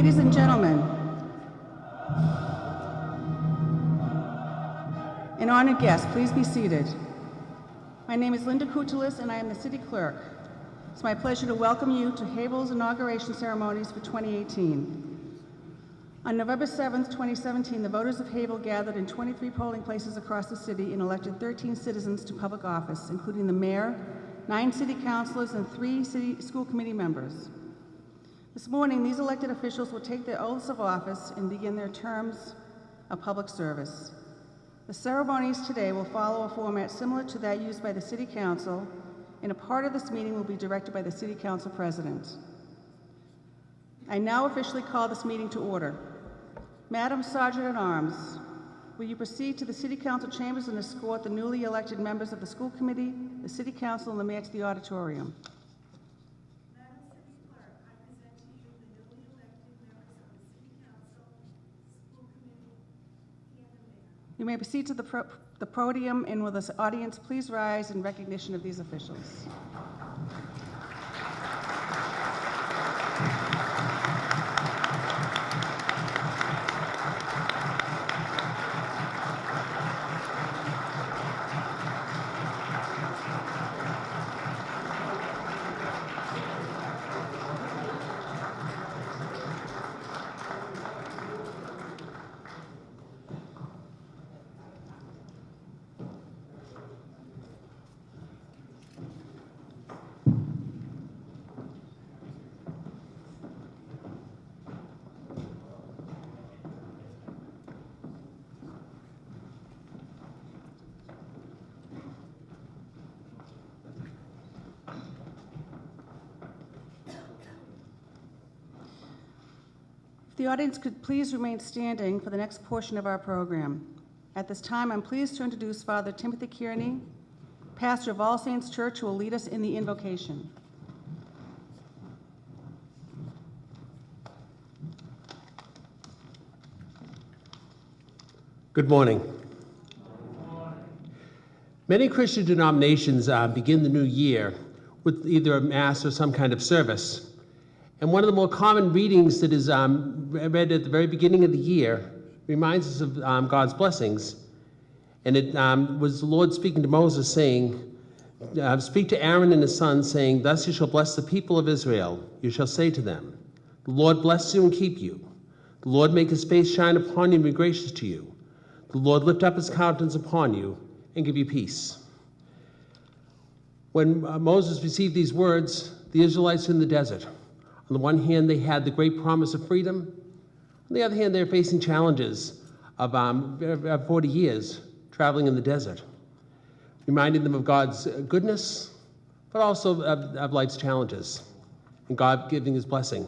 Ladies and gentlemen, and honored guests, please be seated. My name is Linda Kutelis, and I am the City Clerk. It's my pleasure to welcome you to Haverhill's inauguration ceremonies for 2018. On November 7th, 2017, the voters of Haverhill gathered in 23 polling places across the city and elected 13 citizens to public office, including the mayor, 9 city councilors, and 3 city school committee members. This morning, these elected officials will take their oaths of office and begin their terms of public service. The ceremonies today will follow a format similar to that used by the City Council, and a part of this meeting will be directed by the City Council President. I now officially call this meeting to order. Madam Sergeant-at-Arms, will you proceed to the City Council chambers and escort the newly elected members of the School Committee, the City Council, and the Mayor to the auditorium? Madam City Clerk, I present to you the newly elected members of the City Council, School Committee, and the Mayor. You may proceed to the podium, and will the audience please rise in recognition of these officials. The audience could please remain standing for the next portion of our program. At this time, I'm pleased to introduce Father Timothy Kearney, pastor of All Saints Church, who will lead us in the invocation. Good morning. Many Christian denominations begin the new year with either a mass or some kind of service. And one of the more common readings that is read at the very beginning of the year reminds us of God's blessings. And it was the Lord speaking to Moses saying, speak to Aaron and his sons, saying, thus you shall bless the people of Israel. You shall say to them, the Lord bless you and keep you. The Lord make his face shine upon you and be gracious to you. The Lord lift up his countenance upon you and give you peace. When Moses received these words, the Israelites were in the desert. On the one hand, they had the great promise of freedom. On the other hand, they were facing challenges of 40 years traveling in the desert, reminding them of God's goodness, but also of life's challenges, and God giving his blessing.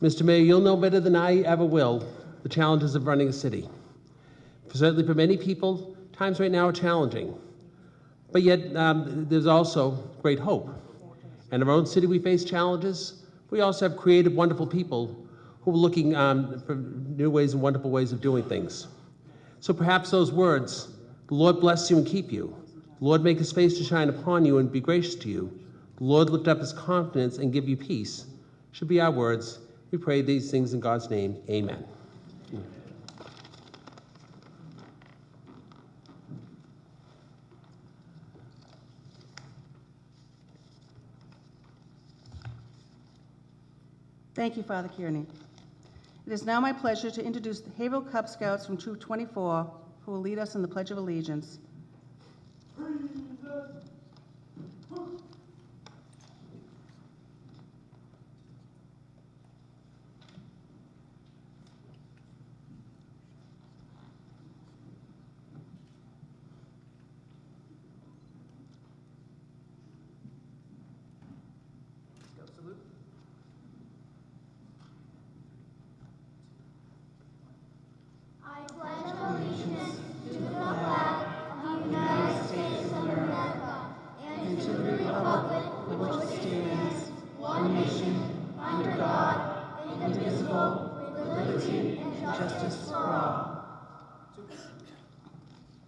Mr. Mayor, you'll know better than I ever will the challenges of running a city. Certainly for many people, times right now are challenging, but yet there's also great hope. In our own city, we face challenges. We also have creative, wonderful people who are looking for new ways and wonderful ways of doing things. So perhaps those words, the Lord bless you and keep you. The Lord make his face to shine upon you and be gracious to you. The Lord lift up his countenance and give you peace, should be our words. We pray these things in God's name. Amen. Thank you, Father Kearney. It is now my pleasure to introduce the Haverhill Cub Scouts from Troop 24, who will lead us in the Pledge of Allegiance.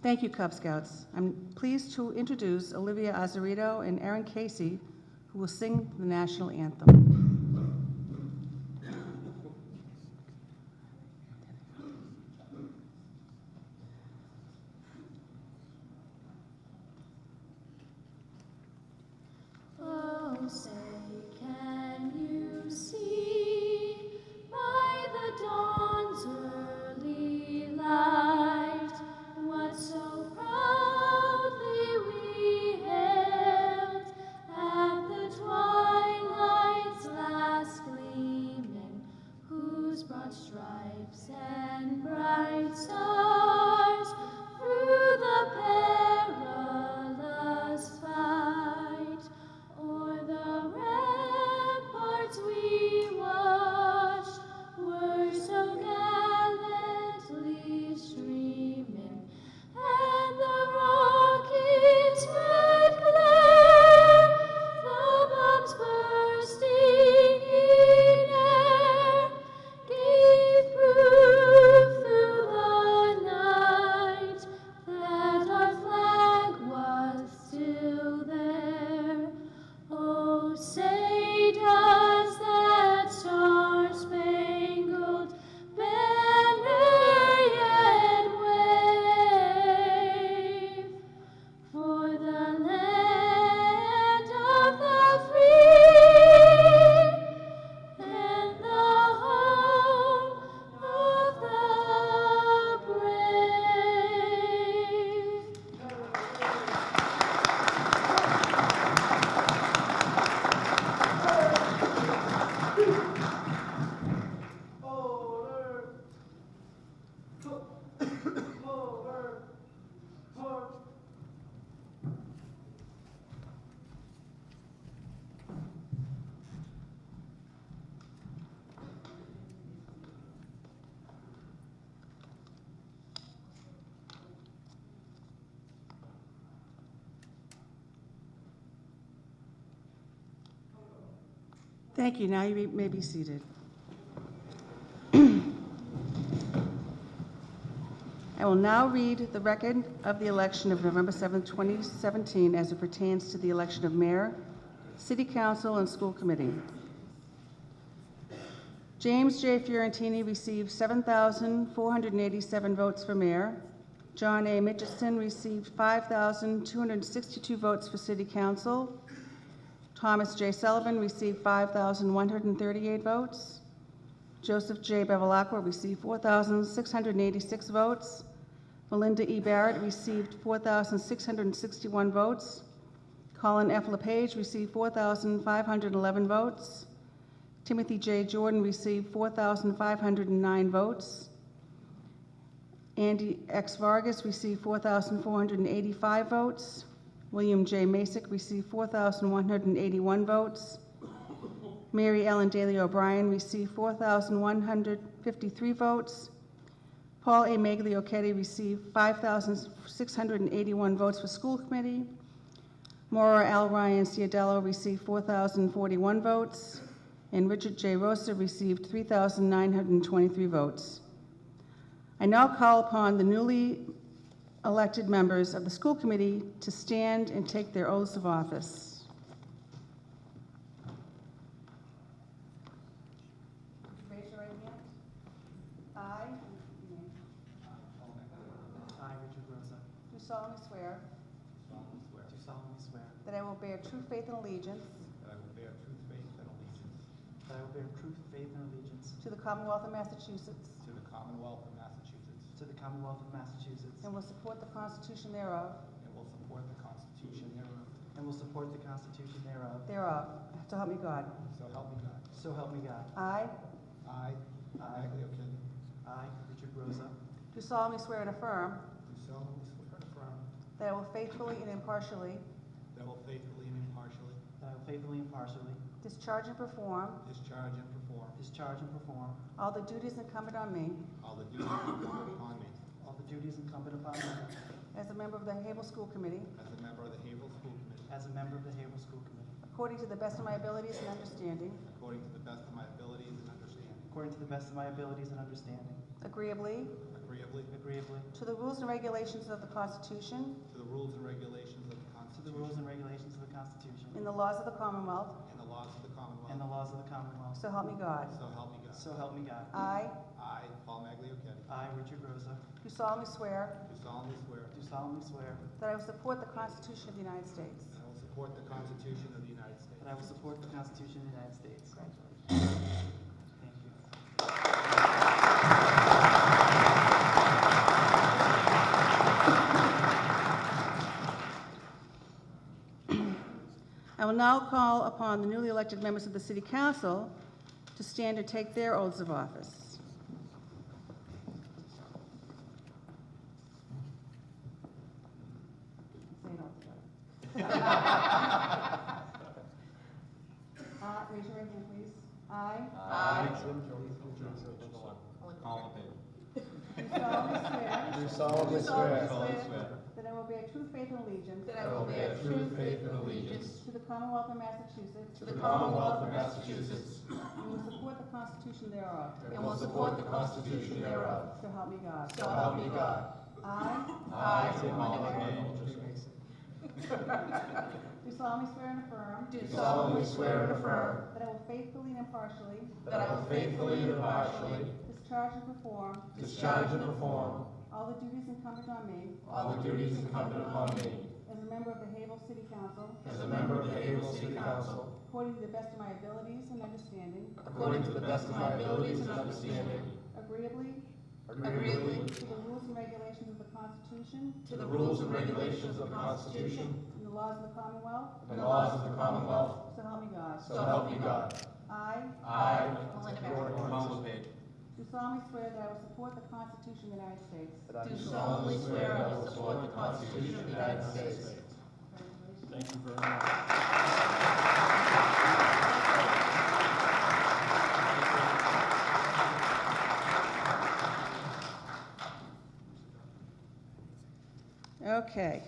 Thank you, Cub Scouts. I'm pleased to introduce Olivia Azzarito and Aaron Casey, who will sing the national anthem. Thank you. Now you may be seated. I will now read the record of the election of November 7, 2017, as it pertains to the election of mayor, city council, and school committee. James J. Fiorentini received 7,487 votes for mayor. John A. Mitchison received 5,262 votes for city council. Thomas J. Sullivan received 5,138 votes. Joseph J. Bevilacqua received 4,686 votes. Melinda E. Barrett received 4,661 votes. Colin F. LePage received 4,511 votes. Timothy J. Jordan received 4,509 votes. Andy X. Vargas received 4,485 votes. William J. Masick received 4,181 votes. Mary Ellen Daly O'Brien received 4,153 votes. Paul A. Magliochetti received 5,681 votes for school committee. Maura L. Ryan Ciadello received 4,041 votes. And Richard J. Rosa received 3,923 votes. I now call upon the newly elected members of the school committee to stand and take their oaths of office. Raise your right hand. I Richard Rosa, do solemnly swear do solemnly swear that I will bear true faith and allegiance That I will bear true faith and allegiance that I will bear true faith and allegiance to the Commonwealth of Massachusetts to the Commonwealth of Massachusetts to the Commonwealth of Massachusetts and will support the Constitution thereof, and will support the Constitution thereof. and will support the Constitution thereof. so help me God. So help me God. So help me God. I I, Magliochetti, I, Richard Rosa, do solemnly swear and affirm do solemnly swear and affirm that I will faithfully and impartially that I will faithfully and impartially discharge and perform discharge and perform all the duties incumbent on me all the duties incumbent upon me all the duties incumbent upon me as a member of the Haverhill School Committee, as a member of the Haverhill School Committee, as a member of the Haverhill School Committee, according to the best of my abilities and understanding, according to the best of my abilities and understanding, according to the best of my abilities and understanding, agreeably agreeably agreeably to the rules and regulations of the Constitution to the rules and regulations of the to the rules and Constitution regulations of the Constitution and the laws of the Commonwealth, and the laws of the and the Commonwealth. laws of the Commonwealth. so help me God. So help me God. So help me God. I I, Paul Magliochetti, I, Richard Rosa, do solemnly swear do solemnly swear do solemnly swear that I will support the Constitution of the United States. that I will support the Constitution of the United States. that I will support the Constitution of the United States. Congratulations. Thank you. I will now call upon the newly elected members of the City Council to stand and take their oaths of office. Say it all together. Raise your right hand, please. I do solemnly swear that I will bear true faith and allegiance That I will bear true faith and allegiance to the Commonwealth of Massachusetts to the Commonwealth of Massachusetts and will support the Constitution thereof, and will support the Constitution thereof. so help me God. So help me God. I I, Paul Magliochetti, do solemnly swear and affirm do solemnly swear and affirm that I will faithfully and impartially that I will faithfully and impartially discharge and perform all the duties incumbent on me all the duties incumbent upon me as a member of the Haverhill City Council, as a member of the Haverhill City Council, according to the best of my abilities and understanding, according to the best of my abilities and understanding, agreeably agreeably to the rules and regulations of the Constitution to the rules and regulations of the Constitution and the laws of the Commonwealth, and the laws of the Commonwealth. so help me God. So help me God. I I, do solemnly swear that I will support the Constitution of the United States. do solemnly swear I will support the Constitution of the United States. Congratulations. Thank you very much. Okay.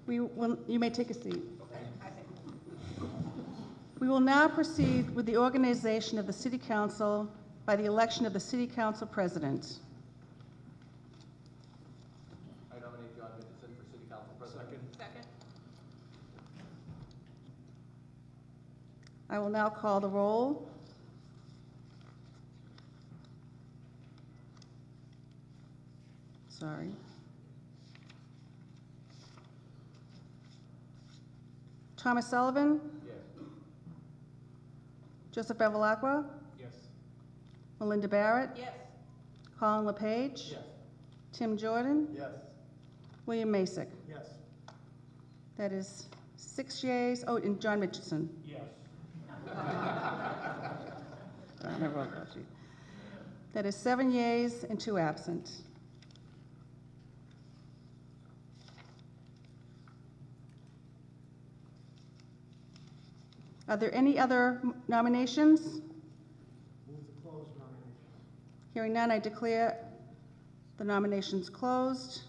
You may take a seat. We will now proceed with the organization of the City Council by the election of the City Council President. I nominate John Mitchison for City Council President. Second. I will now call the roll. Sorry. Thomas Sullivan? Yes. Joseph Bevilacqua? Yes. Melinda Barrett? Yes. Colin LePage? Yes. Tim Jordan? Yes. William Masick? Yes. That is 6 yeas. Oh, and John Mitchison. Yes. On my roll call sheet. That is 7 yeas and 2 absent. Are there any other nominations? Move to close nomination. Hearing none, I declare the nominations closed.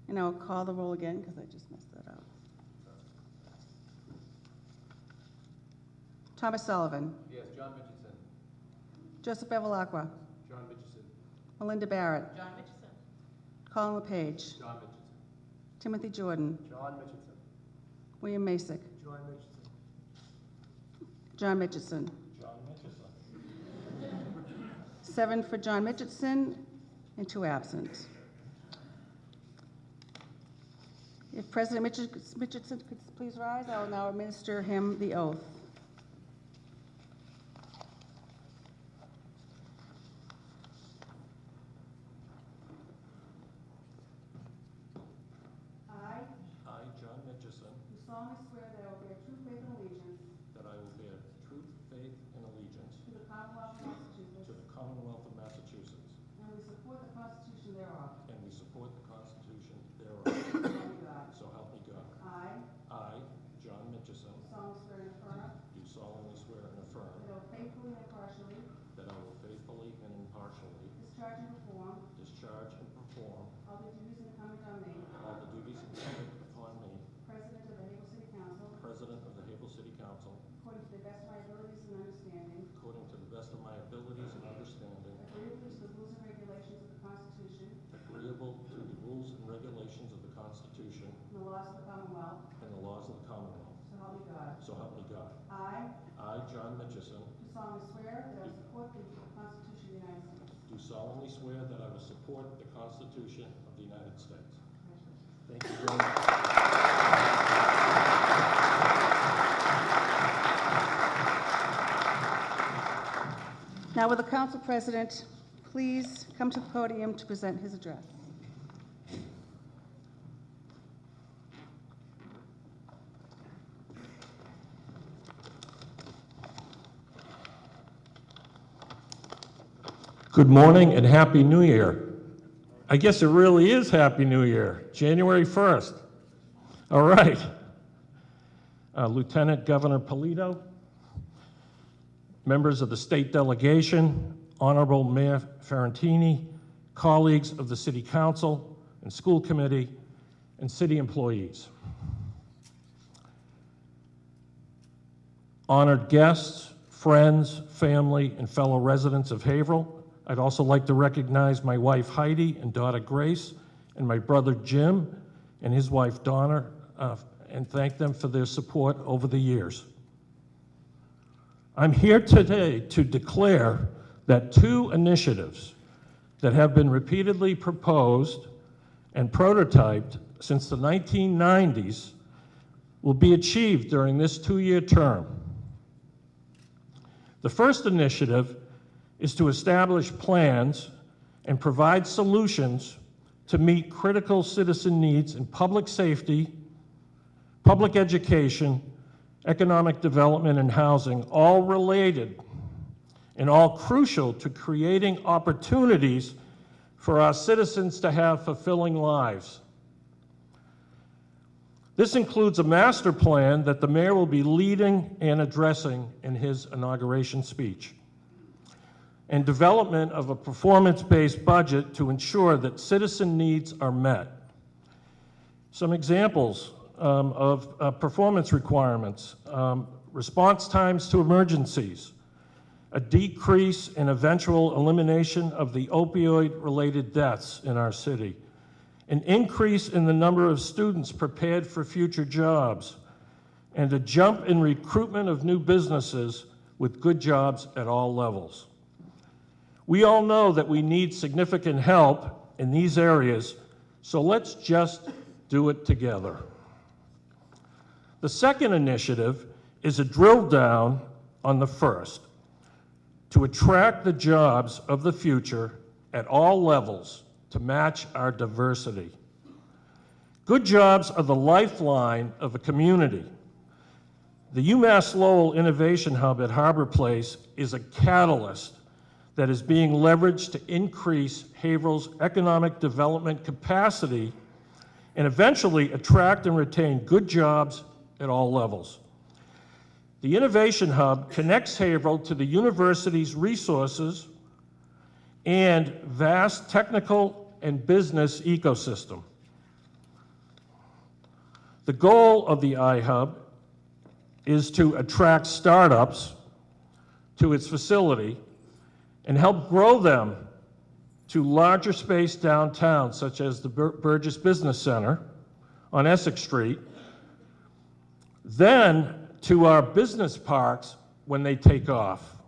And I'll call the roll again because I just messed that up. Thomas Sullivan. Yes, John Mitchison. Joseph Bevilacqua. John Mitchison. Melinda Barrett. John Mitchison. Colin LePage. John Mitchison. Timothy Jordan. John Mitchison. William Masick. John Mitchison. John Mitchison. John Mitchison. 7 for John Mitchison and 2 absent. If President Mitchison could please rise, I will now administer him the oath. I I, John Mitchison, do solemnly swear that I will bear true faith and allegiance that I will bear true faith and allegiance to the Commonwealth of to Massachusetts, the Commonwealth of Massachusetts, and will support the Constitution thereof. and we support the Constitution thereof. So help me God. So help me God. I I, John Mitchison, solemnly swear and affirm do solemnly swear and affirm that I will faithfully and impartially that I will faithfully and impartially discharge and perform discharge and perform all the duties incumbent on me, all the duties incumbent upon me, President of the Haverhill City Council, President of the Haverhill City Council, according to the best of my abilities and understanding, according to the best of my abilities and understanding, agreeably to the rules and regulations of the Constitution agreeable to the rules and regulations of the Constitution and the laws of the Commonwealth, and the laws of the Commonwealth. so help me God. So help me God. I I, John Mitchison, do solemnly swear that I will support the Constitution of the United States. do solemnly swear that I will support the Constitution of the United States. Thank you very much. Now, will the Council President please come to the podium to present his address? Good morning and Happy New Year. I guess it really is Happy New Year, January 1st. All right. Lieutenant Governor Polito, members of the state delegation, Honorable Mayor Fiorentini, colleagues of the City Council and School Committee, and city employees. Honored guests, friends, family, and fellow residents of Haverhill, I'd also like to recognize my wife Heidi and daughter Grace, and my brother Jim and his wife Donna, and thank them for their support over the years. I'm here today to declare that 2 initiatives that have been repeatedly proposed and prototyped since the 1990s will be achieved during this 2-year term. The first initiative is to establish plans and provide solutions to meet critical citizen needs in public safety, public education, economic development, and housing, all related and all crucial to creating opportunities for our citizens to have fulfilling lives. This includes a master plan that the mayor will be leading and addressing in his inauguration speech, and development of a performance-based budget to ensure that citizen needs are met. Some examples of performance requirements, response times to emergencies, a decrease and eventual elimination of the opioid-related deaths in our city, an increase in the number of students prepared for future jobs, and a jump in recruitment of new businesses with good jobs at all levels. We all know that we need significant help in these areas, so let's just do it together. The second initiative is a drill down on the first, to attract the jobs of the future at all levels to match our diversity. Good jobs are the lifeline of a community. The UMass Lowell Innovation Hub at Harbor Place is a catalyst that is being leveraged to increase Haverhill's economic development capacity and eventually attract and retain good jobs at all levels. The Innovation Hub connects Haverhill to the university's resources and vast technical and business ecosystem. The goal of the iHub is to attract startups to its facility and help grow them to larger space downtown, such as the Burgess Business Center on Essex Street, then to our business parks when they take off.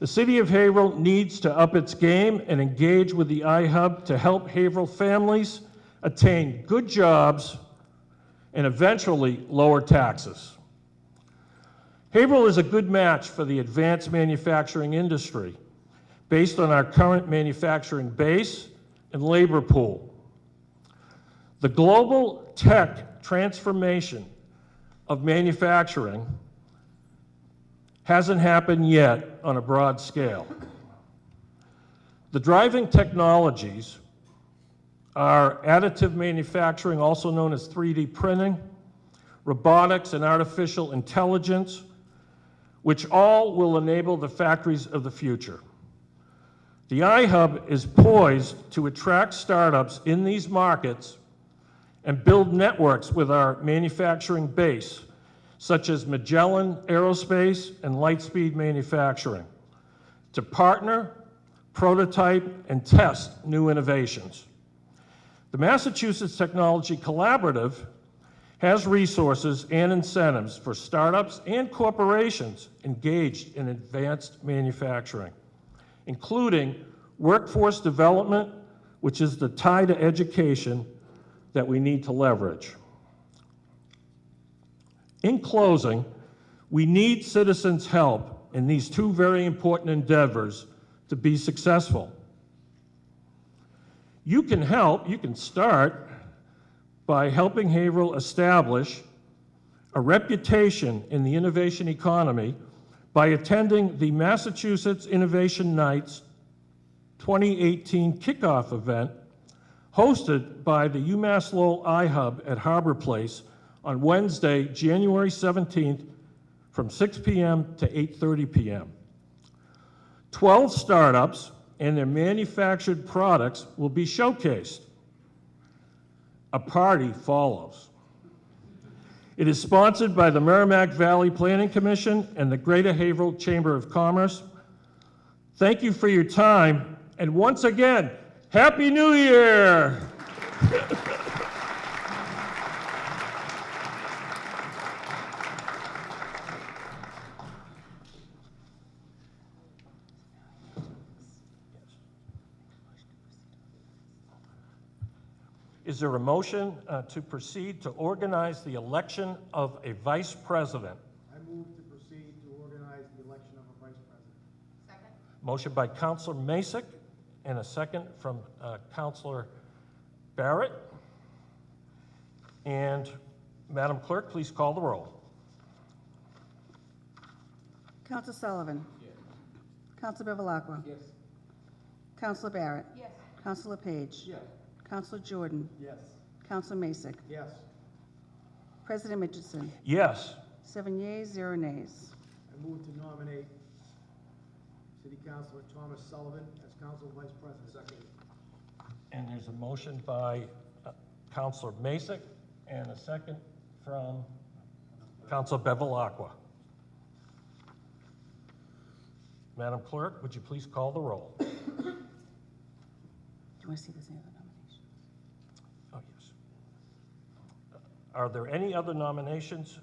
The City of Haverhill needs to up its game and engage with the iHub to help Haverhill families attain good jobs and eventually lower taxes. Haverhill is a good match for the advanced manufacturing industry based on our current manufacturing base and labor pool. The global tech transformation of manufacturing hasn't happened yet on a broad scale. The driving technologies are additive manufacturing, also known as 3D printing, robotics, and artificial intelligence, which all will enable the factories of the future. The iHub is poised to attract startups in these markets and build networks with our manufacturing base, such as Magellan Aerospace and Lightspeed Manufacturing, to partner, prototype, and test new innovations. The Massachusetts Technology Collaborative has resources and incentives for startups and corporations engaged in advanced manufacturing, including workforce development, which is the tie to education that we need to leverage. In closing, we need citizens' help in these two very important endeavors to be successful. You can help, you can start by helping Haverhill establish a reputation in the innovation economy by attending the Massachusetts Innovation Nights 2018 kickoff event hosted by the UMass Lowell iHub at Harbor Place on Wednesday, January 17th from 6 p.m. to 8:30 p.m. 12 startups and their manufactured products will be showcased. A party follows. It is sponsored by the Merrimack Valley Planning Commission and the Greater Haverhill Chamber of Commerce. Thank you for your time, and once again, Happy New Year! Is there a motion to proceed to organize the election of a vice president? I move to proceed to organize the election of a vice president. Second? Motion by Councilor Masick and a second from Councilor Barrett. And Madam Clerk, please call the roll. Council Sullivan. Yes. Council Bevilacqua. Yes. Councilor Barrett. Yes. Councilor Page. Yes. Councilor Jordan. Yes. Councilor Masick. Yes. President Mitchellson. Yes. 7 yeas, 0 nays. I move to nominate City Councilor Thomas Sullivan as council vice president. Second. And there's a motion by Councilor Masick And a second from Council Bevilacqua. Madam Clerk, would you please call the roll? Do you want to see if there's any other nominations? Oh, yes. Are there any other nominations?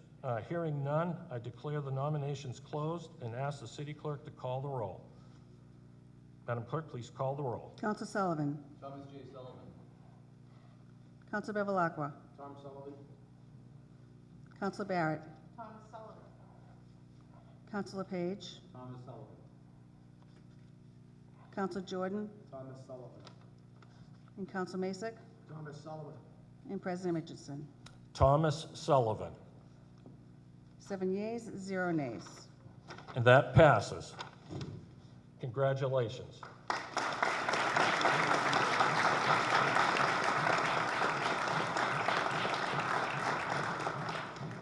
Hearing none, I declare the nominations closed and ask the city clerk to call the roll. Madam Clerk, please call the roll. Council Sullivan. Thomas J. Sullivan. Council Bevilacqua. Tom Sullivan. Council Barrett. Thomas Sullivan. Councilor Page. Thomas Sullivan. Council Jordan. Thomas Sullivan. And Council Masek. Thomas Sullivan. And President Richardson. Thomas Sullivan. 7 yeas, 0 nays. And that passes. Congratulations.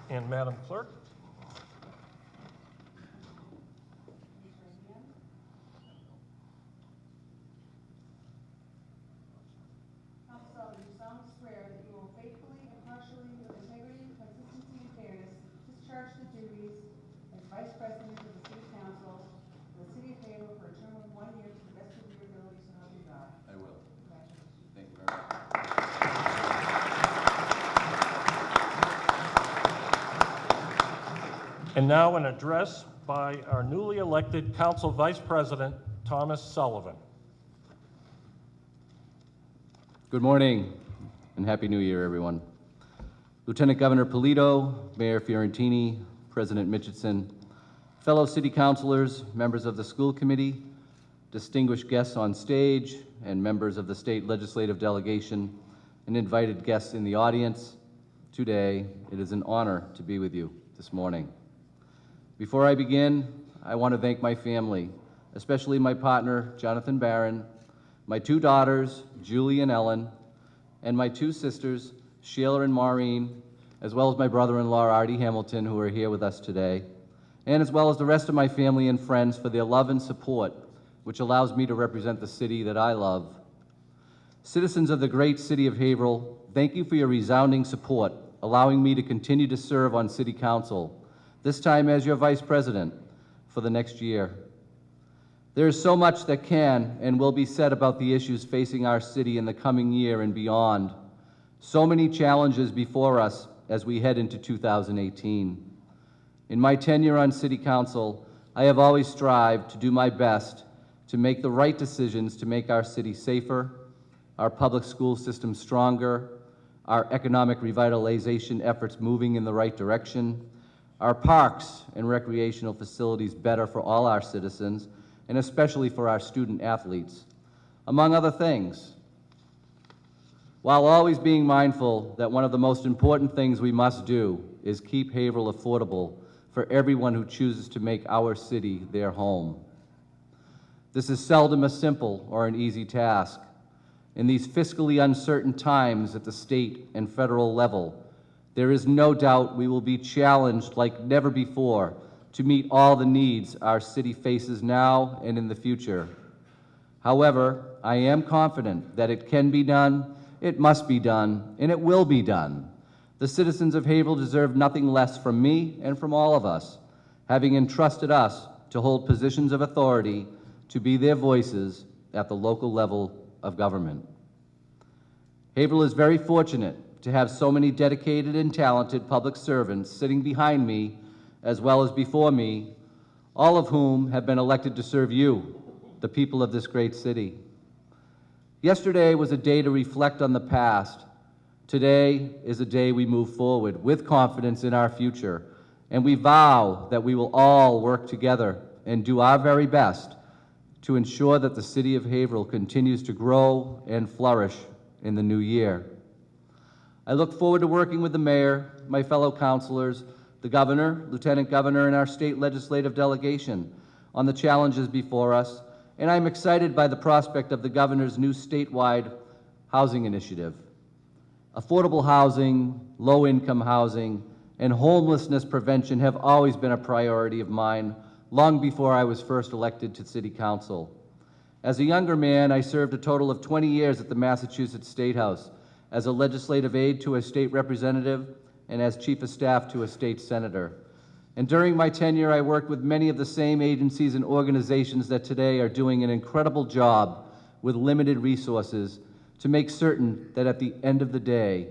And Madam Clerk? Council Sullivan, you solemnly swear that you will faithfully, impartially, with integrity, consistency, and fairness discharge the duties as Vice President of the City Council for the City of Haverhill for a term of 1 year to the best of your ability, so help you God. I will. Congratulations. Thank you very much. And now an address by our newly elected Council Vice President, Thomas Sullivan. Good morning and Happy New Year, everyone. Lieutenant Governor Polito, Mayor Fiorentini, President Mitchison, fellow city councilors, members of the school committee, distinguished guests on stage, and members of the state legislative delegation, and invited guests in the audience, today it is an honor to be with you this morning. Before I begin, I want to thank my family, especially my partner, Jonathan Barron, my 2 daughters, Julie and Ellen, and my 2 sisters, Sheila and Maureen, as well as my brother-in-law, Artie Hamilton, who are here with us today, and as well as the rest of my family and friends for their love and support, which allows me to represent the city that I love. Citizens of the great city of Haverhill, thank you for your resounding support, allowing me to continue to serve on City Council, this time as your Vice President for the next year. There is so much that can and will be said about the issues facing our city in the coming year and beyond. So many challenges before us as we head into 2018. In my tenure on City Council, I have always strived to do my best to make the right decisions to make our city safer, our public school system stronger, our economic revitalization efforts moving in the right direction, our parks and recreational facilities better for all our citizens, and especially for our student athletes, among other things. While always being mindful that one of the most important things we must do is keep Haverhill affordable for everyone who chooses to make our city their home. This is seldom a simple or an easy task. In these fiscally uncertain times at the state and federal level, there is no doubt we will be challenged like never before to meet all the needs our city faces now and in the future. However, I am confident that it can be done, it must be done, and it will be done. The citizens of Haverhill deserve nothing less from me and from all of us, having entrusted us to hold positions of authority to be their voices at the local level of government. Haverhill is very fortunate to have so many dedicated and talented public servants sitting behind me as well as before me, all of whom have been elected to serve you, the people of this great city. Yesterday was a day to reflect on the past. Today is a day we move forward with confidence in our future, and we vow that we will all work together and do our very best to ensure that the city of Haverhill continues to grow and flourish in the new year. I look forward to working with the mayor, my fellow councilors, the governor, lieutenant governor, and our state legislative delegation on the challenges before us, and I'm excited by the prospect of the governor's new statewide housing initiative. Affordable housing, low-income housing, and homelessness prevention have always been a priority of mine long before I was first elected to City Council. As a younger man, I served a total of 20 years at the Massachusetts State House as a legislative aide to a state representative, and as chief of staff to a state senator. And during my tenure, I worked with many of the same agencies and organizations that today are doing an incredible job with limited resources to make certain that at the end of the day,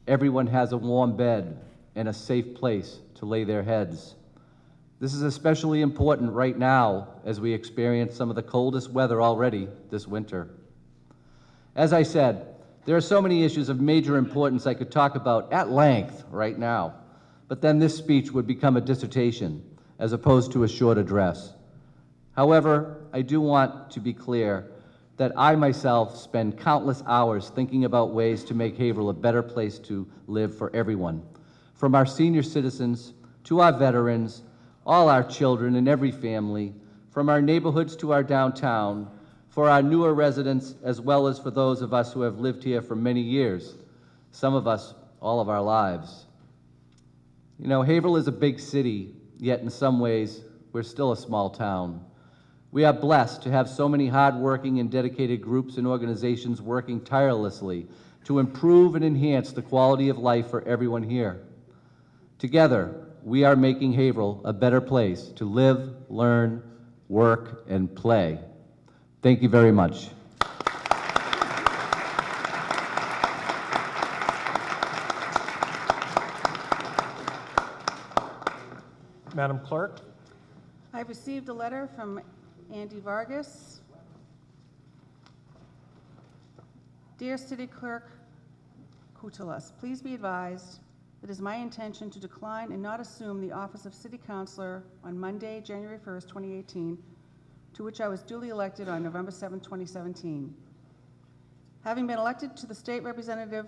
everyone has a warm bed and a safe place to lay their heads. This is especially important right now as we experience some of the coldest weather already this winter. As I said, there are so many issues of major importance I could talk about at length right now, but then this speech would become a dissertation as opposed to a short address. However, I do want to be clear that I myself spend countless hours thinking about ways to make Haverhill a better place to live for everyone, from our senior citizens to our veterans, all our children and every family, from our neighborhoods to our downtown, for our newer residents, as well as for those of us who have lived here for many years, some of us all of our lives. You know, Haverhill is a big city, yet in some ways, we're still a small town. We are blessed to have so many hardworking and dedicated groups and organizations working tirelessly to improve and enhance the quality of life for everyone here. Together, we are making Haverhill a better place to live, learn, work, and play. Thank you very much. Madam Clerk? I've received a letter from Andy Vargas. Dear City Clerk Kutelis, please be advised that it is my intention to decline and not assume the office of City Councilor on Monday, January 1st, 2018, to which I was duly elected on November 7, 2017. Having been elected to the state representative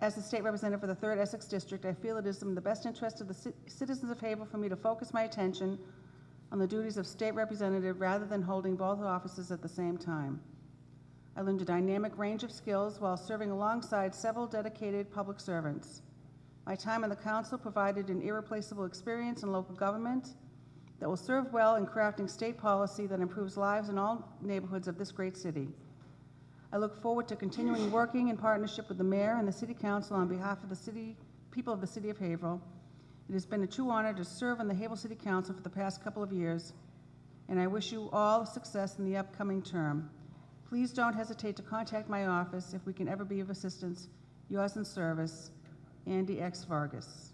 as the state representative for the 3rd Essex District, I feel it is in the best interest of the citizens of Haverhill for me to focus my attention on the duties of state representative rather than holding both offices at the same time. I learned a dynamic range of skills while serving alongside several dedicated public servants. My time on the council provided an irreplaceable experience in local government that will serve well in crafting state policy that improves lives in all neighborhoods of this great city. I look forward to continuing working in partnership with the mayor and the city council on behalf of the people of the city of Haverhill. It has been a true honor to serve on the Haverhill City Council for the past couple of years, and I wish you all success in the upcoming term. Please don't hesitate to contact my office if we can ever be of assistance. Yours in service, Andy X. Vargas.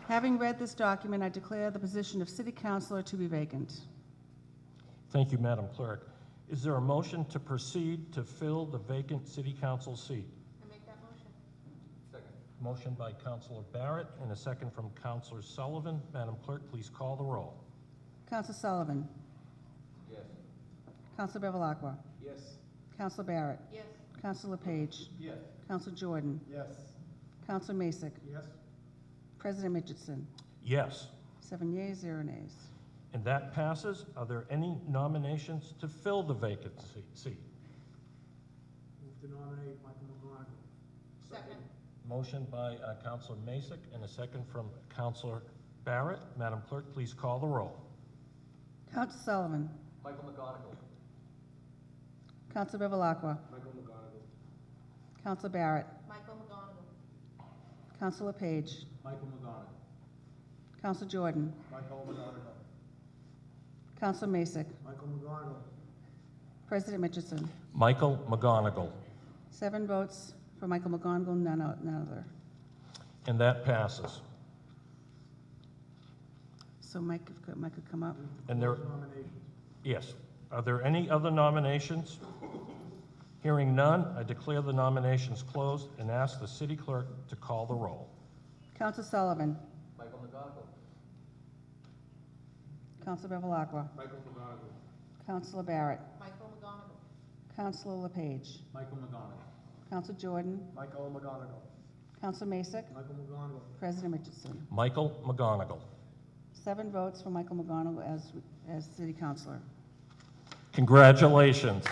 Having read this document, I declare the position of City Councilor to be vacant. Thank you, Madam Clerk. Is there a motion to proceed to fill the vacant City Council seat? I make that motion. Second. Motion by Councilor Barrett and a second from Councilor Sullivan. Madam Clerk, please call the roll. Councilor Sullivan. Yes. Councilor Bevilacqua. Yes. Councilor Barrett. Yes. Councilor LePage. Yes. Councilor Jordan. Yes. Councilor Masick. Yes. President Mitchell. Yes, 7 yeas, 0 nays. and that passes. Are there any nominations to fill the vacant seat? Move to nominate Michael McGonigal. Second. Motion by Councilor Masick and a second from Councilor Barrett. Madam Clerk, please call the roll. Councilor Sullivan. Michael McGonigal. Councilor Bevilacqua. Michael McGonigal. Councilor Barrett. Michael McGonigal. Councilor LePage. Michael McGonigal. Councilor Jordan. Michael McGonigal. Councilor Masick. Michael McGonigal. President Mitchell. Michael McGonigal, 7 votes for Michael McGonigal, none other. and that passes. So Mike could come up. And there, Nominations. yes, are there any other nominations? Hearing none, I declare the nominations closed and ask the city clerk to call the roll. Councilor Sullivan. Michael McGonigal. Councilor Bevilacqua. Michael McGonigal. Councilor Barrett. Michael McGonigal. Councilor LePage. Michael McGonigal. Councilor Jordan. Michael McGonigal. Councilor Masick. Michael McGonigal. President Mitchell. Michael McGonigal. 7 votes for Michael McGonigal as city councilor. Congratulations.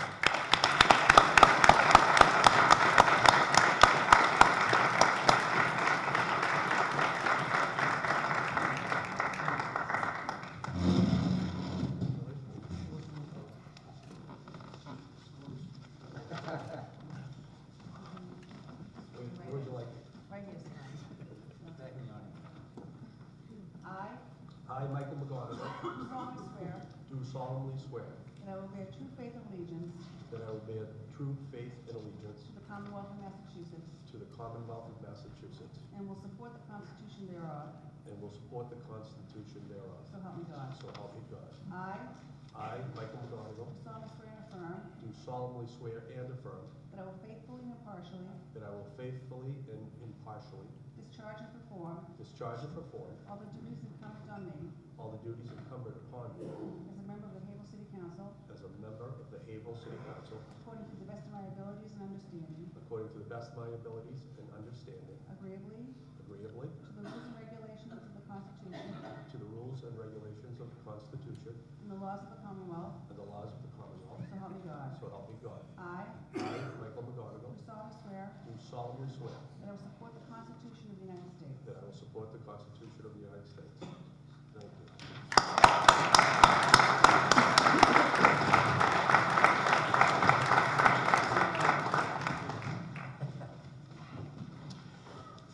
I, Michael McGonigal, do solemnly swear do solemnly swear that I will bear true faith and allegiance that I will bear true faith and allegiance to the Commonwealth of Massachusetts to the Commonwealth of Massachusetts and will support the Constitution thereof, and will support the Constitution thereof. so help me God. So help me God. I I, Michael McGonigal, do solemnly swear and affirm do solemnly swear and affirm that I will faithfully and impartially that I will faithfully and impartially discharge and perform discharge and perform all the duties incumbent on me all the duties incumbent upon me as a member of the Haverhill City Council as a member of the Haverhill City Council according to the best of my abilities and understanding, according to the best of my abilities and understanding, agreeably agreeably to the rules and regulations of the Constitution to the rules and regulations of the Constitution and the laws of the Commonwealth, and the laws of the Commonwealth. so help me God. So help me God. I I, Michael McGonigal, do solemnly swear do solemnly swear that I will support the Constitution of the United States that I will support the Constitution of the United States. Thank you.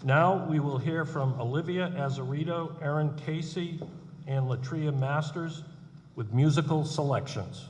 Now we will hear from Olivia Azarito, Erin Casey, and Latria Masters with musical selections.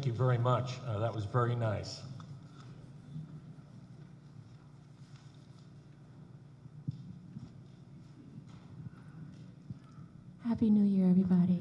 Thank you very much. That was very nice. Happy New Year, everybody.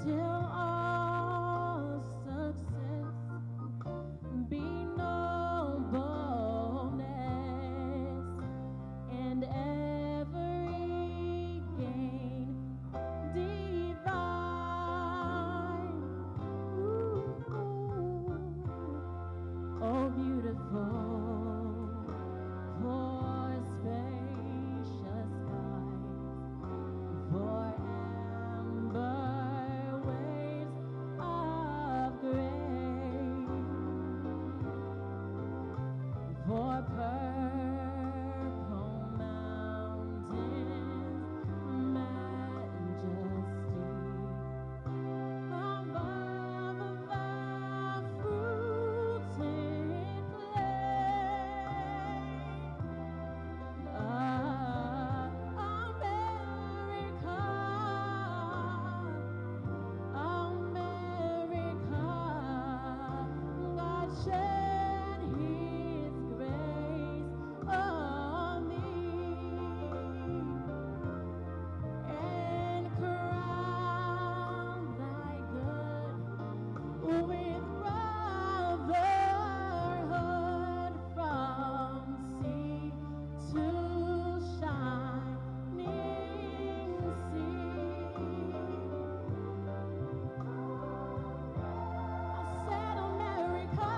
till all success be nobleness and every gain divine. Oh, beautiful for spacious skies, for amber waves of grace, for purple mountains, majesty. Above the fruits in play, America, America, God shed His grace on thee and crown thy good with brotherhood from sea to shining sea. I said, America,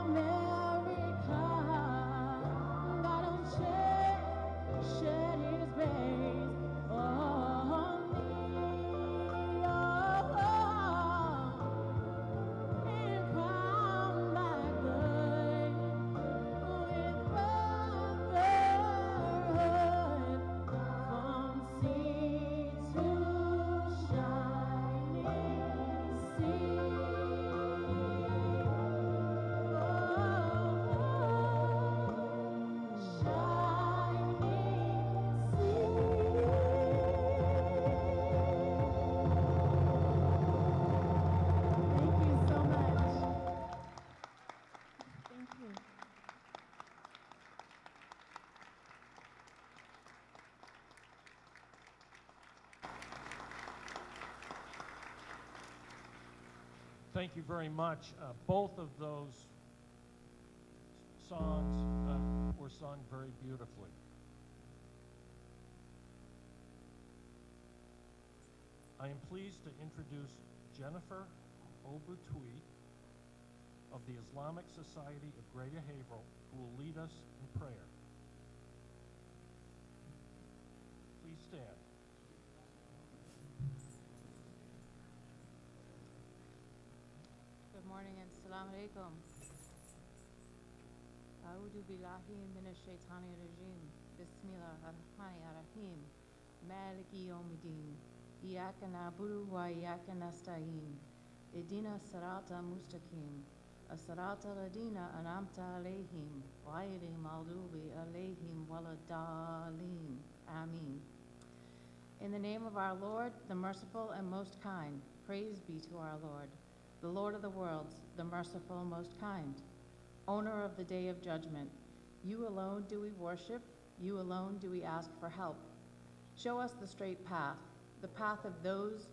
America, God shed His grace on thee, and crown thy good with brotherhood from sea to shining sea. Thank you so much. Thank you. Thank you very much. Both of those songs were sung very beautifully. I am pleased to introduce Jennifer Obutui of the Islamic Society of Greater Haverhill, who will lead us in prayer. Please stand. Good morning and salam alaikum. A'udhu billahi minash shaitani rajim. Bismillah ar-Rahmani ar-Rahim. Maliki yawmiddin. Iyyaka na'budu wa iyyaka nasta'in. Ihdina sirata mustaqim. As-sirata alladhina an'amta alayhim. Ghayril maghdubi alayhim waladdallin. Ameen. In the name of our Lord, the merciful and most kind, praise be to our Lord, the Lord of the worlds, the merciful, most kind, owner of the day of judgment. You alone do we worship, you alone do we ask for help. Show us the straight path, the path of those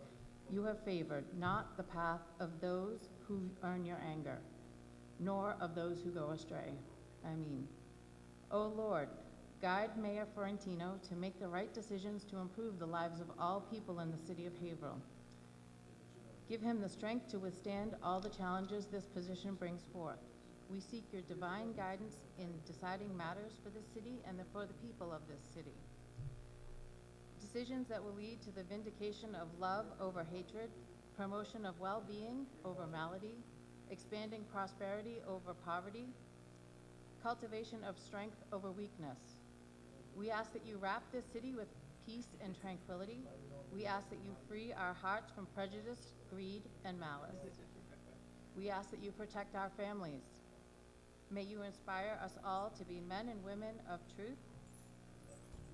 you have favored, not the path of those who earn your anger, nor of those who go astray. Ameen. O Lord, guide Mayor Fiorentino to make the right decisions to improve the lives of all people in the city of Haverhill. Give him the strength to withstand all the challenges this position brings forth. We seek your divine guidance in deciding matters for this city and for the people of this city. Decisions that will lead to the vindication of love over hatred, promotion of well-being over malady, expanding prosperity over poverty, cultivation of strength over weakness. We ask that you wrap this city with peace and tranquility. We ask that you free our hearts from prejudice, greed, and malice. We ask that you protect our families. May you inspire us all to be men and women of truth.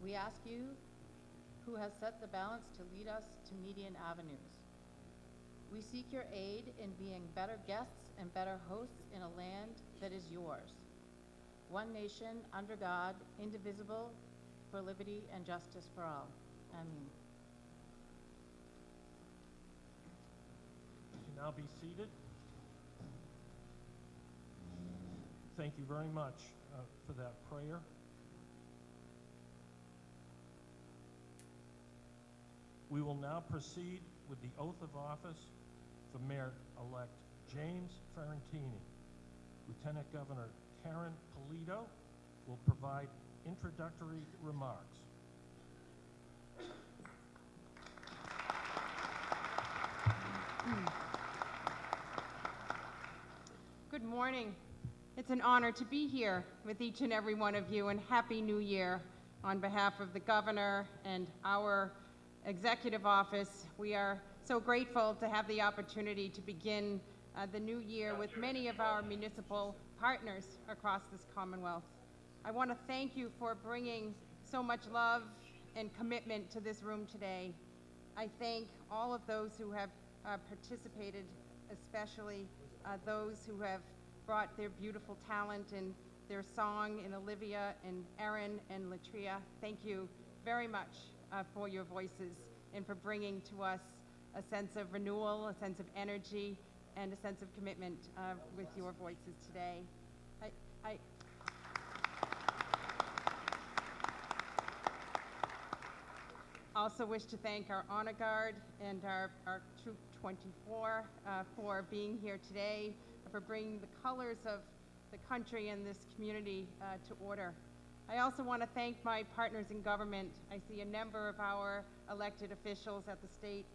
We ask you, who has set the balance to lead us to median avenues. We seek your aid in being better guests and better hosts in a land that is yours. One nation, under God, indivisible, for liberty and justice for all. Amen. Now be seated. Thank you very much for that prayer. We will now proceed with the oath of office for Mayor-elect James Fiorentini. Lieutenant Governor Karen Polito will provide introductory remarks. Good morning. It's an honor to be here with each and every one of you, and Happy New Year. On behalf of the governor and our executive office, we are so grateful to have the opportunity to begin the new year with many of our municipal partners across this Commonwealth. I want to thank you for bringing so much love and commitment to this room today. I thank all of those who have participated, especially those who have brought their beautiful talent and their song, in Olivia and Erin and Latria. Thank you very much for your voices and for bringing to us a sense of renewal, a sense of energy, and a sense of commitment with your voices today. I also wish to thank our Honor Guard and our Troop 24 for being here today, for bringing the colors of the country and this community to order. I also want to thank my partners in government. I see a number of our elected officials at the state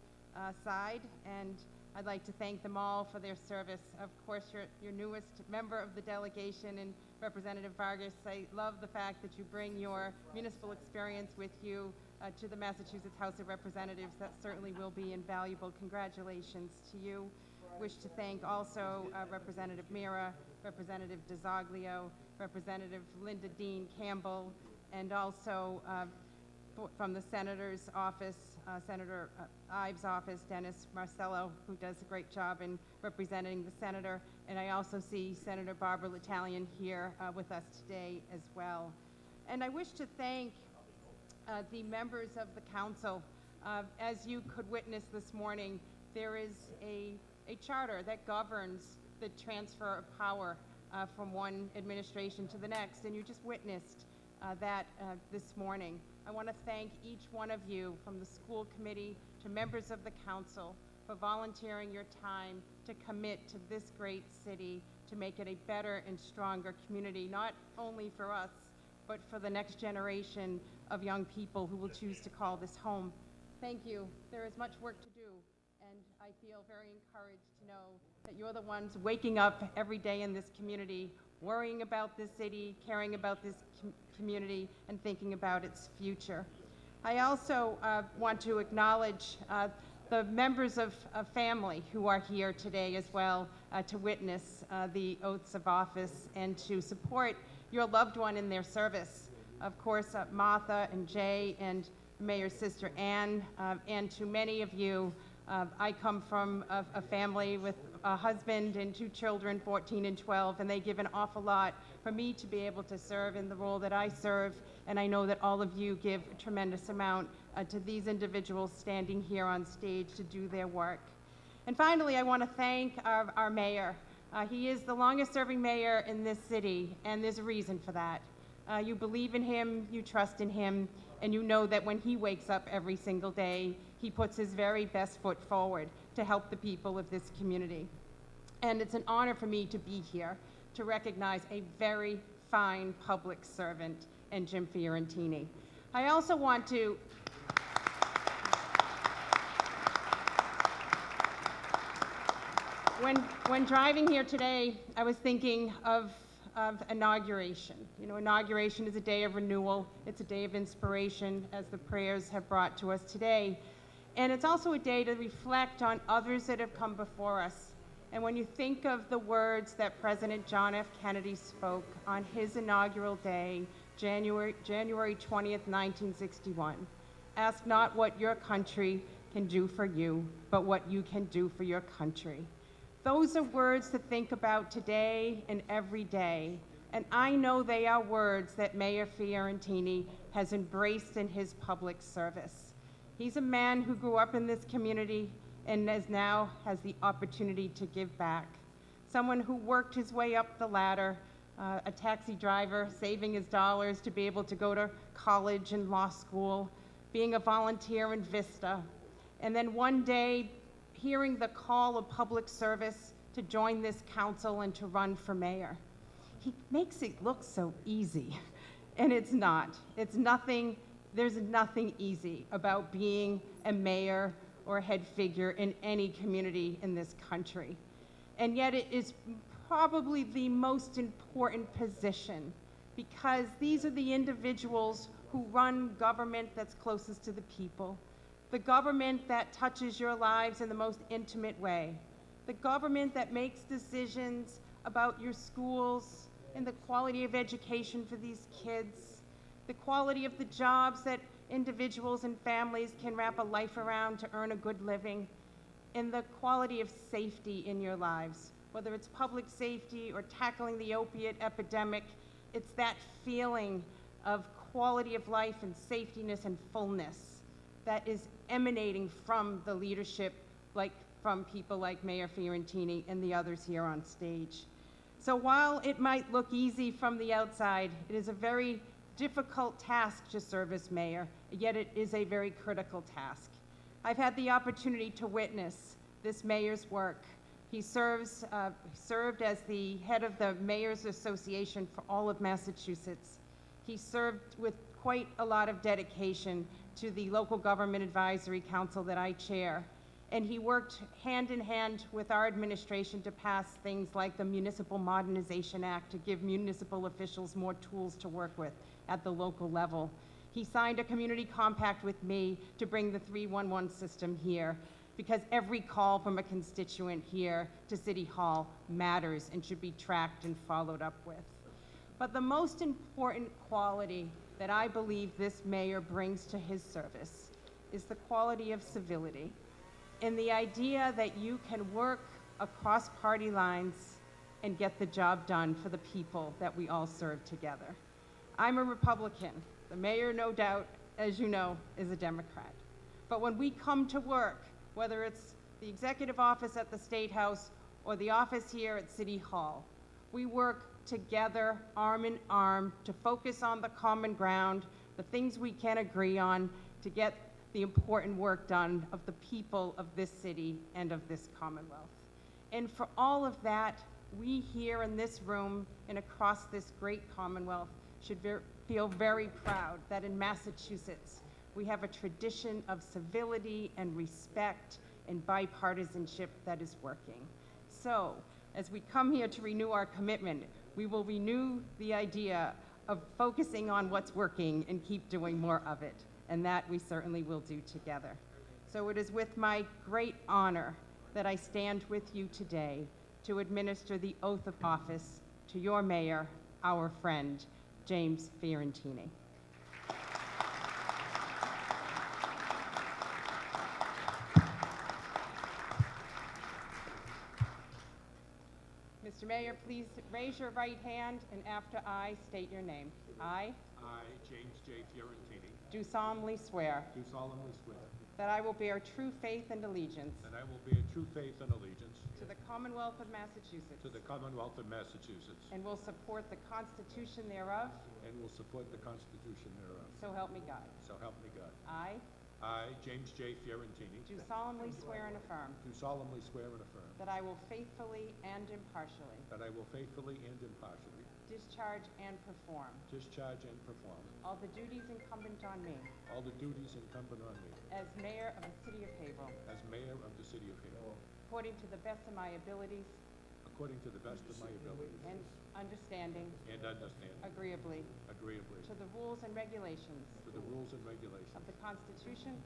side, and I'd like to thank them all for their service. Of course, your newest member of the delegation, and Representative Vargas, I love the fact that you bring your municipal experience with you to the Massachusetts House of Representatives. That certainly will be invaluable. Congratulations to you. Wish to thank also Representative Mira, Representative DeZoglio, Representative Linda Dean Campbell, and also from the Senator's office, Senator Ives' office, Dennis Marcello, who does a great job in representing the Senator. And I also see Senator Barbara L'Italian here with us today as well. And I wish to thank the members of the council. As you could witness this morning, there is a charter that governs the transfer of power from one administration to the next, and you just witnessed that this morning. I want to thank each one of you, from the school committee to members of the council, for volunteering your time to commit to this great city, to make it a better and stronger community, not only for us, but for the next generation of young people who will choose to call this home. Thank you. There is much work to do, and I feel very encouraged to know that you're the ones waking up every day in this community, worrying about this city, caring about this community, and thinking about its future. I also want to acknowledge the members of family who are here today as well to witness the oaths of office and to support your loved one in their service. Of course, Martha and Jay and Mayor's sister Ann, and to many of you, I come from a family with a husband and two children, 14 and 12, and they give an awful lot for me to be able to serve in the role that I serve, and I know that all of you give a tremendous amount to these individuals standing here on stage to do their work. And finally, I want to thank our mayor. He is the longest-serving mayor in this city, and there's a reason for that. You believe in him, you trust in him, and you know that when he wakes up every single day, he puts his very best foot forward to help the people of this community. And it's an honor for me to be here to recognize a very fine public servant in Jim Fiorentini. I also want to When driving here today, I was thinking of inauguration. You know, inauguration is a day of renewal. It's a day of inspiration, as the prayers have brought to us today. And it's also a day to reflect on others that have come before us. And when you think of the words that President John F. Kennedy spoke on his inaugural day, January 20th, 1961, ask not what your country can do for you, but what you can do for your country. Those are words to think about today and every day, and I know they are words that Mayor Fiorentini has embraced in his public service. He's a man who grew up in this community, and now has the opportunity to give back. Someone who worked his way up the ladder, a taxi driver, saving his dollars to be able to go to college and law school, being a volunteer in Vista, and then one day hearing the call of public service to join this council and to run for mayor. He makes it look so easy, and it's not. There's nothing easy about being a mayor or a head figure in any community in this country. And yet it is probably the most important position, because these are the individuals who run government that's closest to the people, the government that touches your lives in the most intimate way, the government that makes decisions about your schools and the quality of education for these kids, the quality of the jobs that individuals and families can wrap a life around to earn a good living, and the quality of safety in your lives. Whether it's public safety or tackling the opiate epidemic, it's that feeling of quality of life and safetiness and fullness that is emanating from the leadership, like from people like Mayor Fiorentini and the others here on stage. So while it might look easy from the outside, it is a very difficult task to serve as mayor, yet it is a very critical task. I've had the opportunity to witness this mayor's work. He served as the head of the Mayor's Association for all of Massachusetts. He served with quite a lot of dedication to the Local Government Advisory Council that I chair. And he worked hand in hand with our administration to pass things like the Municipal Modernization Act to give municipal officials more tools to work with at the local level. He signed a community compact with me to bring the 311 system here, because every call from a constituent here to City Hall matters and should be tracked and followed up with. But the most important quality that I believe this mayor brings to his service is the quality of civility, and the idea that you can work across party lines and get the job done for the people that we all serve together. I'm a Republican. The mayor, no doubt, as you know, is a Democrat. But when we come to work, whether it's the executive office at the State House or the office here at City Hall, we work together, arm in arm, to focus on the common ground, the things we can agree on, to get the important work done of the people of this city and of this Commonwealth. And for all of that, we here in this room and across this great Commonwealth should feel very proud that in Massachusetts, we have a tradition of civility and respect and bipartisanship that is working. So, as we come here to renew our commitment, we will renew the idea of focusing on what's working and keep doing more of it. And that we certainly will do together. So it is with my great honor that I stand with you today to administer the oath of office to your mayor, our friend, James Fiorentini. Mr. Mayor, please raise your right hand, and after I state your name. I I, James J. Fiorentini, do solemnly swear do solemnly swear that I will bear true faith and allegiance that I will bear true faith and allegiance to the Commonwealth of Massachusetts to the Commonwealth of Massachusetts and will support the Constitution thereof, and will support the Constitution thereof. so help me God. So help me God. I I, James J. Fiorentini, do solemnly swear and affirm do solemnly swear and affirm that I will faithfully and impartially that I will faithfully and impartially discharge and perform discharge and perform all the duties incumbent on me all the duties incumbent on me as mayor of the city of Haverhill, as mayor of the city of Haverhill, according to the best of my abilities according to the best of my ability and understanding, and understanding, agreeably, agreeably to the rules and regulations to the rules and regulations, of the Constitution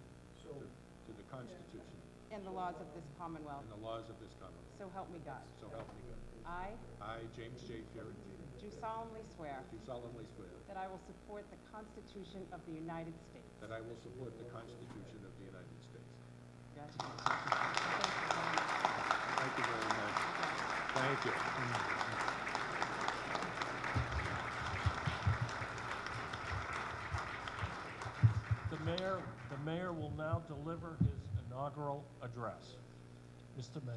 to the Constitution and the laws of this Commonwealth, and the laws of this Commonwealth. so help me God. So help me God. I I, James J. Fiorentini, do solemnly swear do solemnly swear that I will support the Constitution of the United States. that I will support the Constitution of the United States. Congratulations. Thank you very much. Thank you. The mayor will now deliver his inaugural address. Mr. Mayor.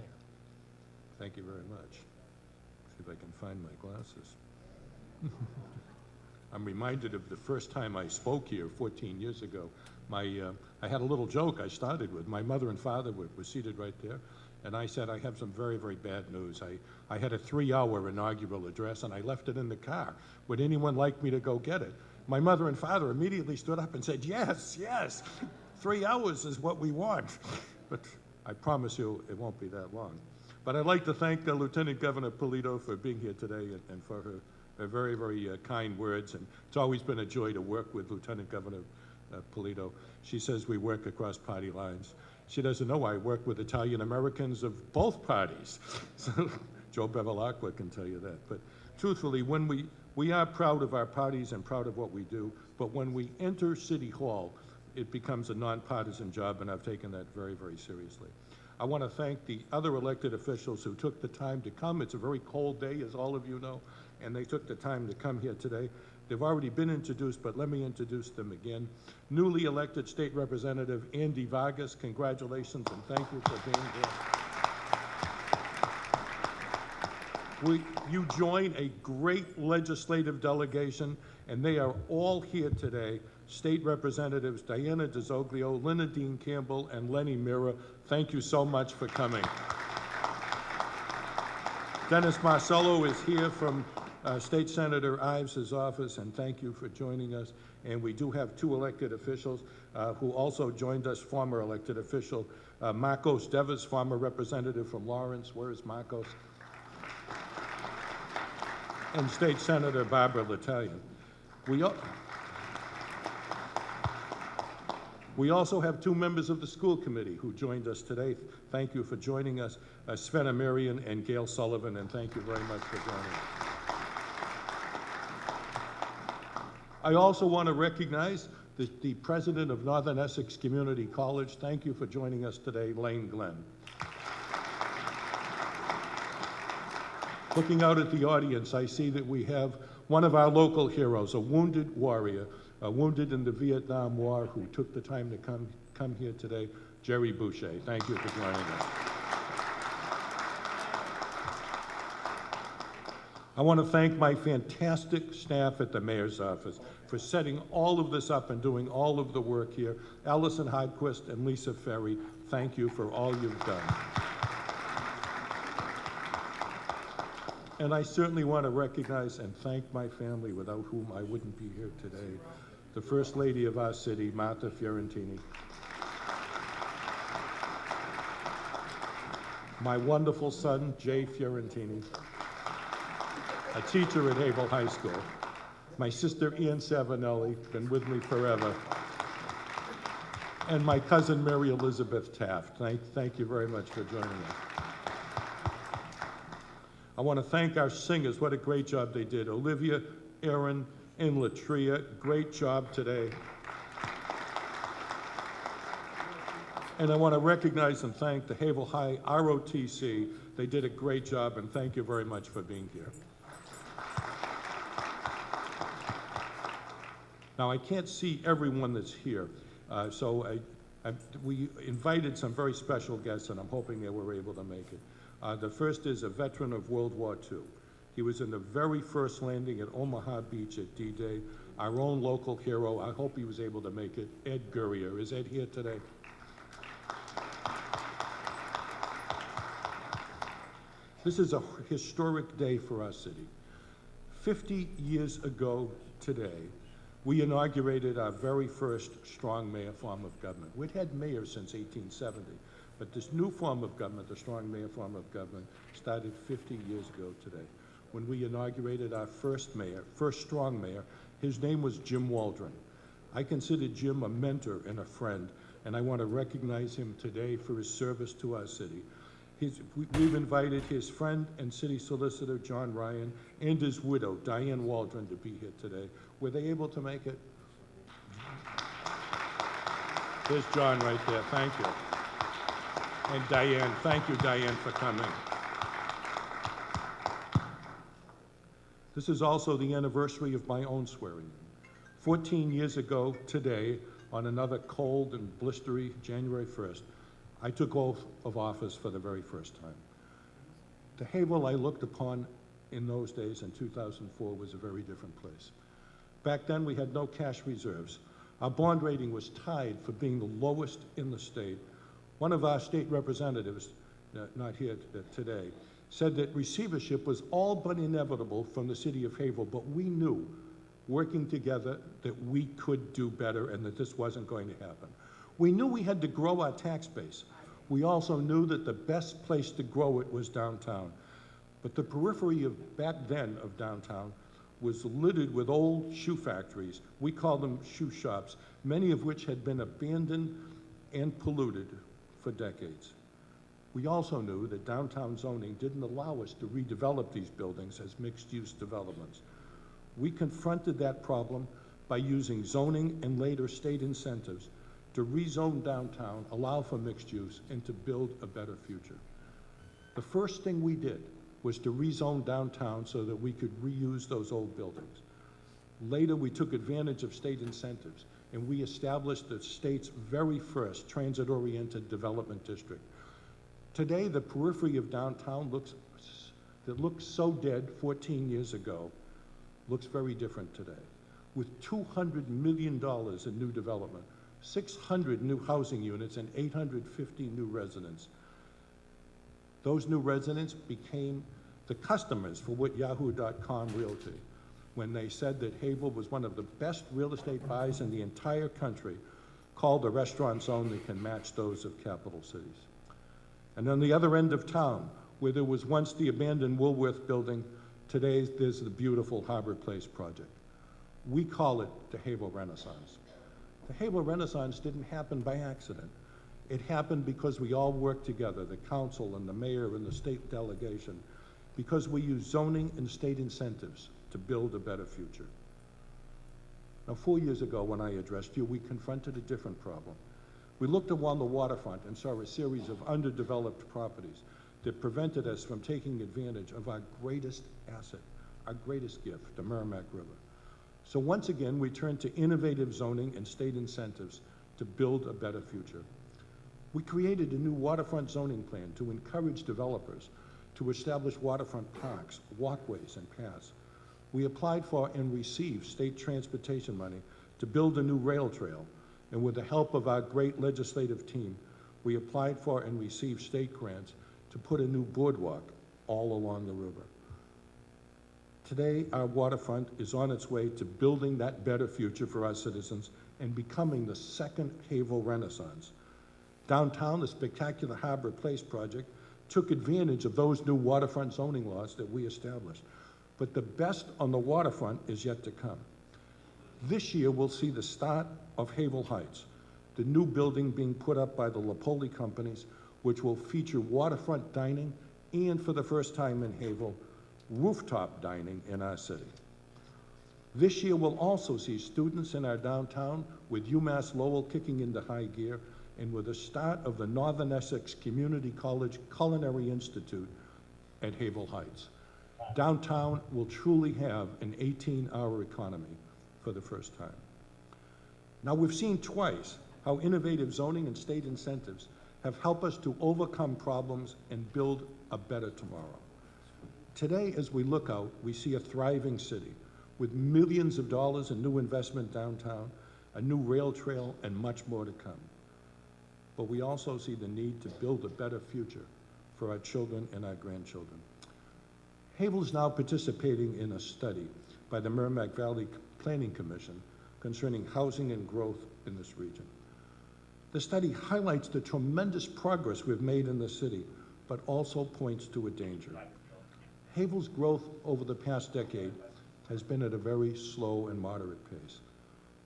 Thank you very much. See if I can find my glasses. I'm reminded of the first time I spoke here 14 years ago. I had a little joke I started with. My mother and father were seated right there, and I said, I have some very, very bad news. I had a 3-hour inaugural address, and I left it in the car. Would anyone like me to go get it? My mother and father immediately stood up and said, yes, yes, 3 hours is what we want. But I promise you, it won't be that long. But I'd like to thank Lieutenant Governor Polito for being here today and for her very, very kind words. And it's always been a joy to work with Lieutenant Governor Polito. She says we work across party lines. She doesn't know I work with Italian Americans of both parties. So Joe Bevilacqua can tell you that. But truthfully, when we are proud of our parties and proud of what we do, but when we enter City Hall, it becomes a nonpartisan job, and I've taken that very, very seriously. I want to thank the other elected officials who took the time to come. It's a very cold day, as all of you know, and they took the time to come here today. They've already been introduced, but let me introduce them again. Newly elected State Representative Andy Vargas, congratulations and thank you for being here. You join a great legislative delegation, and they are all here today. State Representatives Diana DeZoglio, Lynna Dean Campbell, and Lenny Mira, thank you so much for coming. Dennis Marcello is here from State Senator Ives' office, and thank you for joining us. And we do have 2 elected officials who also joined us, former elected official Marcos Devas, former representative from Lawrence. Where is Marcos? And State Senator Barbara L'Italian. We also have 2 members of the school committee who joined us today. Thank you for joining us, Sven Amirian and Gail Sullivan, and thank you very much for joining us. I also want to recognize the president of Northern Essex Community College. Thank you for joining us today, Lane Glenn. Looking out at the audience, I see that we have one of our local heroes, a wounded warrior, wounded in the Vietnam War, who took the time to come here today, Jerry Boucher. Thank you for joining us. I want to thank my fantastic staff at the Mayor's office for setting all of this up and doing all of the work here. Allison Hardquist and Lisa Ferry, thank you for all you've done. And I certainly want to recognize and thank my family, without whom I wouldn't be here today. The First Lady of our city, Martha Fiorentini. My wonderful son, Jay Fiorentini, a teacher at Haverhill High School. My sister, Ian Savinelli, been with me forever. And my cousin, Mary Elizabeth Taft. Thank you very much for joining us. I want to thank our singers. What a great job they did. Olivia, Aaron, and Latria, great job today. And I want to recognize and thank the Haverhill High ROTC. They did a great job, and thank you very much for being here. Now, I can't see everyone that's here, so we invited some very special guests, and I'm hoping they were able to make it. The first is a veteran of World War II. He was in the very first landing at Omaha Beach at D-Day. Our own local hero, I hope he was able to make it, Ed Gurrier. Is Ed here today? This is a historic day for our city. 50 years ago today, we inaugurated our very first strong mayor form of government. We'd had mayors since 1870. But this new form of government, the strong mayor form of government, started 50 years ago today. When we inaugurated our first strong mayor, his name was Jim Waldron. I consider Jim a mentor and a friend, and I want to recognize him today for his service to our city. We've invited his friend and city solicitor, John Ryan, and his widow, Diane Waldron, to be here today. Were they able to make it? There's John right there, thank you. And Diane, thank you, Diane, for coming. This is also the anniversary of my own swearing. 14 years ago today, on another cold and blistery January 1st, I took oath of office for the very first time. The Haverhill I looked upon in those days in 2004 was a very different place. Back then, we had no cash reserves. Our bond rating was tied for being the lowest in the state. One of our state representatives, not here today, said that receivership was all but inevitable from the city of Haverhill, but we knew, working together, that we could do better and that this wasn't going to happen. We knew we had to grow our tax base. We also knew that the best place to grow it was downtown. But the periphery of back then of downtown was littered with old shoe factories. We called them shoe shops, many of which had been abandoned and polluted for decades. We also knew that downtown zoning didn't allow us to redevelop these buildings as mixed-use developments. We confronted that problem by using zoning and later state incentives to rezone downtown, allow for mixed use, and to build a better future. The first thing we did was to rezone downtown so that we could reuse those old buildings. Later, we took advantage of state incentives, and we established the state's very first transit-oriented development district. Today, the periphery of downtown that looked so dead 14 years ago looks very different today. With $200 million in new development, 600 new housing units, and 850 new residents. Those new residents became the customers for what Yahoo.com Realty, when they said that Haverhill was one of the best real estate buys in the entire country, called the restaurant zone that can match those of capital cities. And on the other end of town, where there was once the abandoned Woolworth building, today there's the beautiful Harbor Place project. We call it the Haverhill Renaissance. The Haverhill Renaissance didn't happen by accident. It happened because we all worked together, the council and the mayor and the state delegation, because we used zoning and state incentives to build a better future. Now, 4 years ago when I addressed you, we confronted a different problem. We looked along the waterfront and saw a series of underdeveloped properties that prevented us from taking advantage of our greatest asset, our greatest gift, the Merrimack River. So once again, we turned to innovative zoning and state incentives to build a better future. We created a new waterfront zoning plan to encourage developers to establish waterfront parks, walkways, and paths. We applied for and received state transportation money to build a new rail trail, and with the help of our great legislative team, we applied for and received state grants to put a new boardwalk all along the river. Today, our waterfront is on its way to building that better future for our citizens and becoming the second Haverhill Renaissance. Downtown, the spectacular Harbor Place project took advantage of those new waterfront zoning laws that we established. But the best on the waterfront is yet to come. This year, we'll see the start of Haverhill Heights, the new building being put up by the Lapoli companies, which will feature waterfront dining and, for the first time in Haverhill, rooftop dining in our city. This year, we'll also see students in our downtown with UMass Lowell kicking into high gear, and with the start of the Northern Essex Community College Culinary Institute at Haverhill Heights. Downtown will truly have an 18-hour economy for the first time. Now, we've seen twice how innovative zoning and state incentives have helped us to overcome problems and build a better tomorrow. Today, as we look out, we see a thriving city with millions of dollars in new investment downtown, a new rail trail, and much more to come. But we also see the need to build a better future for our children and our grandchildren. Haverhill is now participating in a study by the Merrimack Valley Planning Commission concerning housing and growth in this region. The study highlights the tremendous progress we've made in the city, but also points to a danger. Haverhill's growth over the past decade has been at a very slow and moderate pace.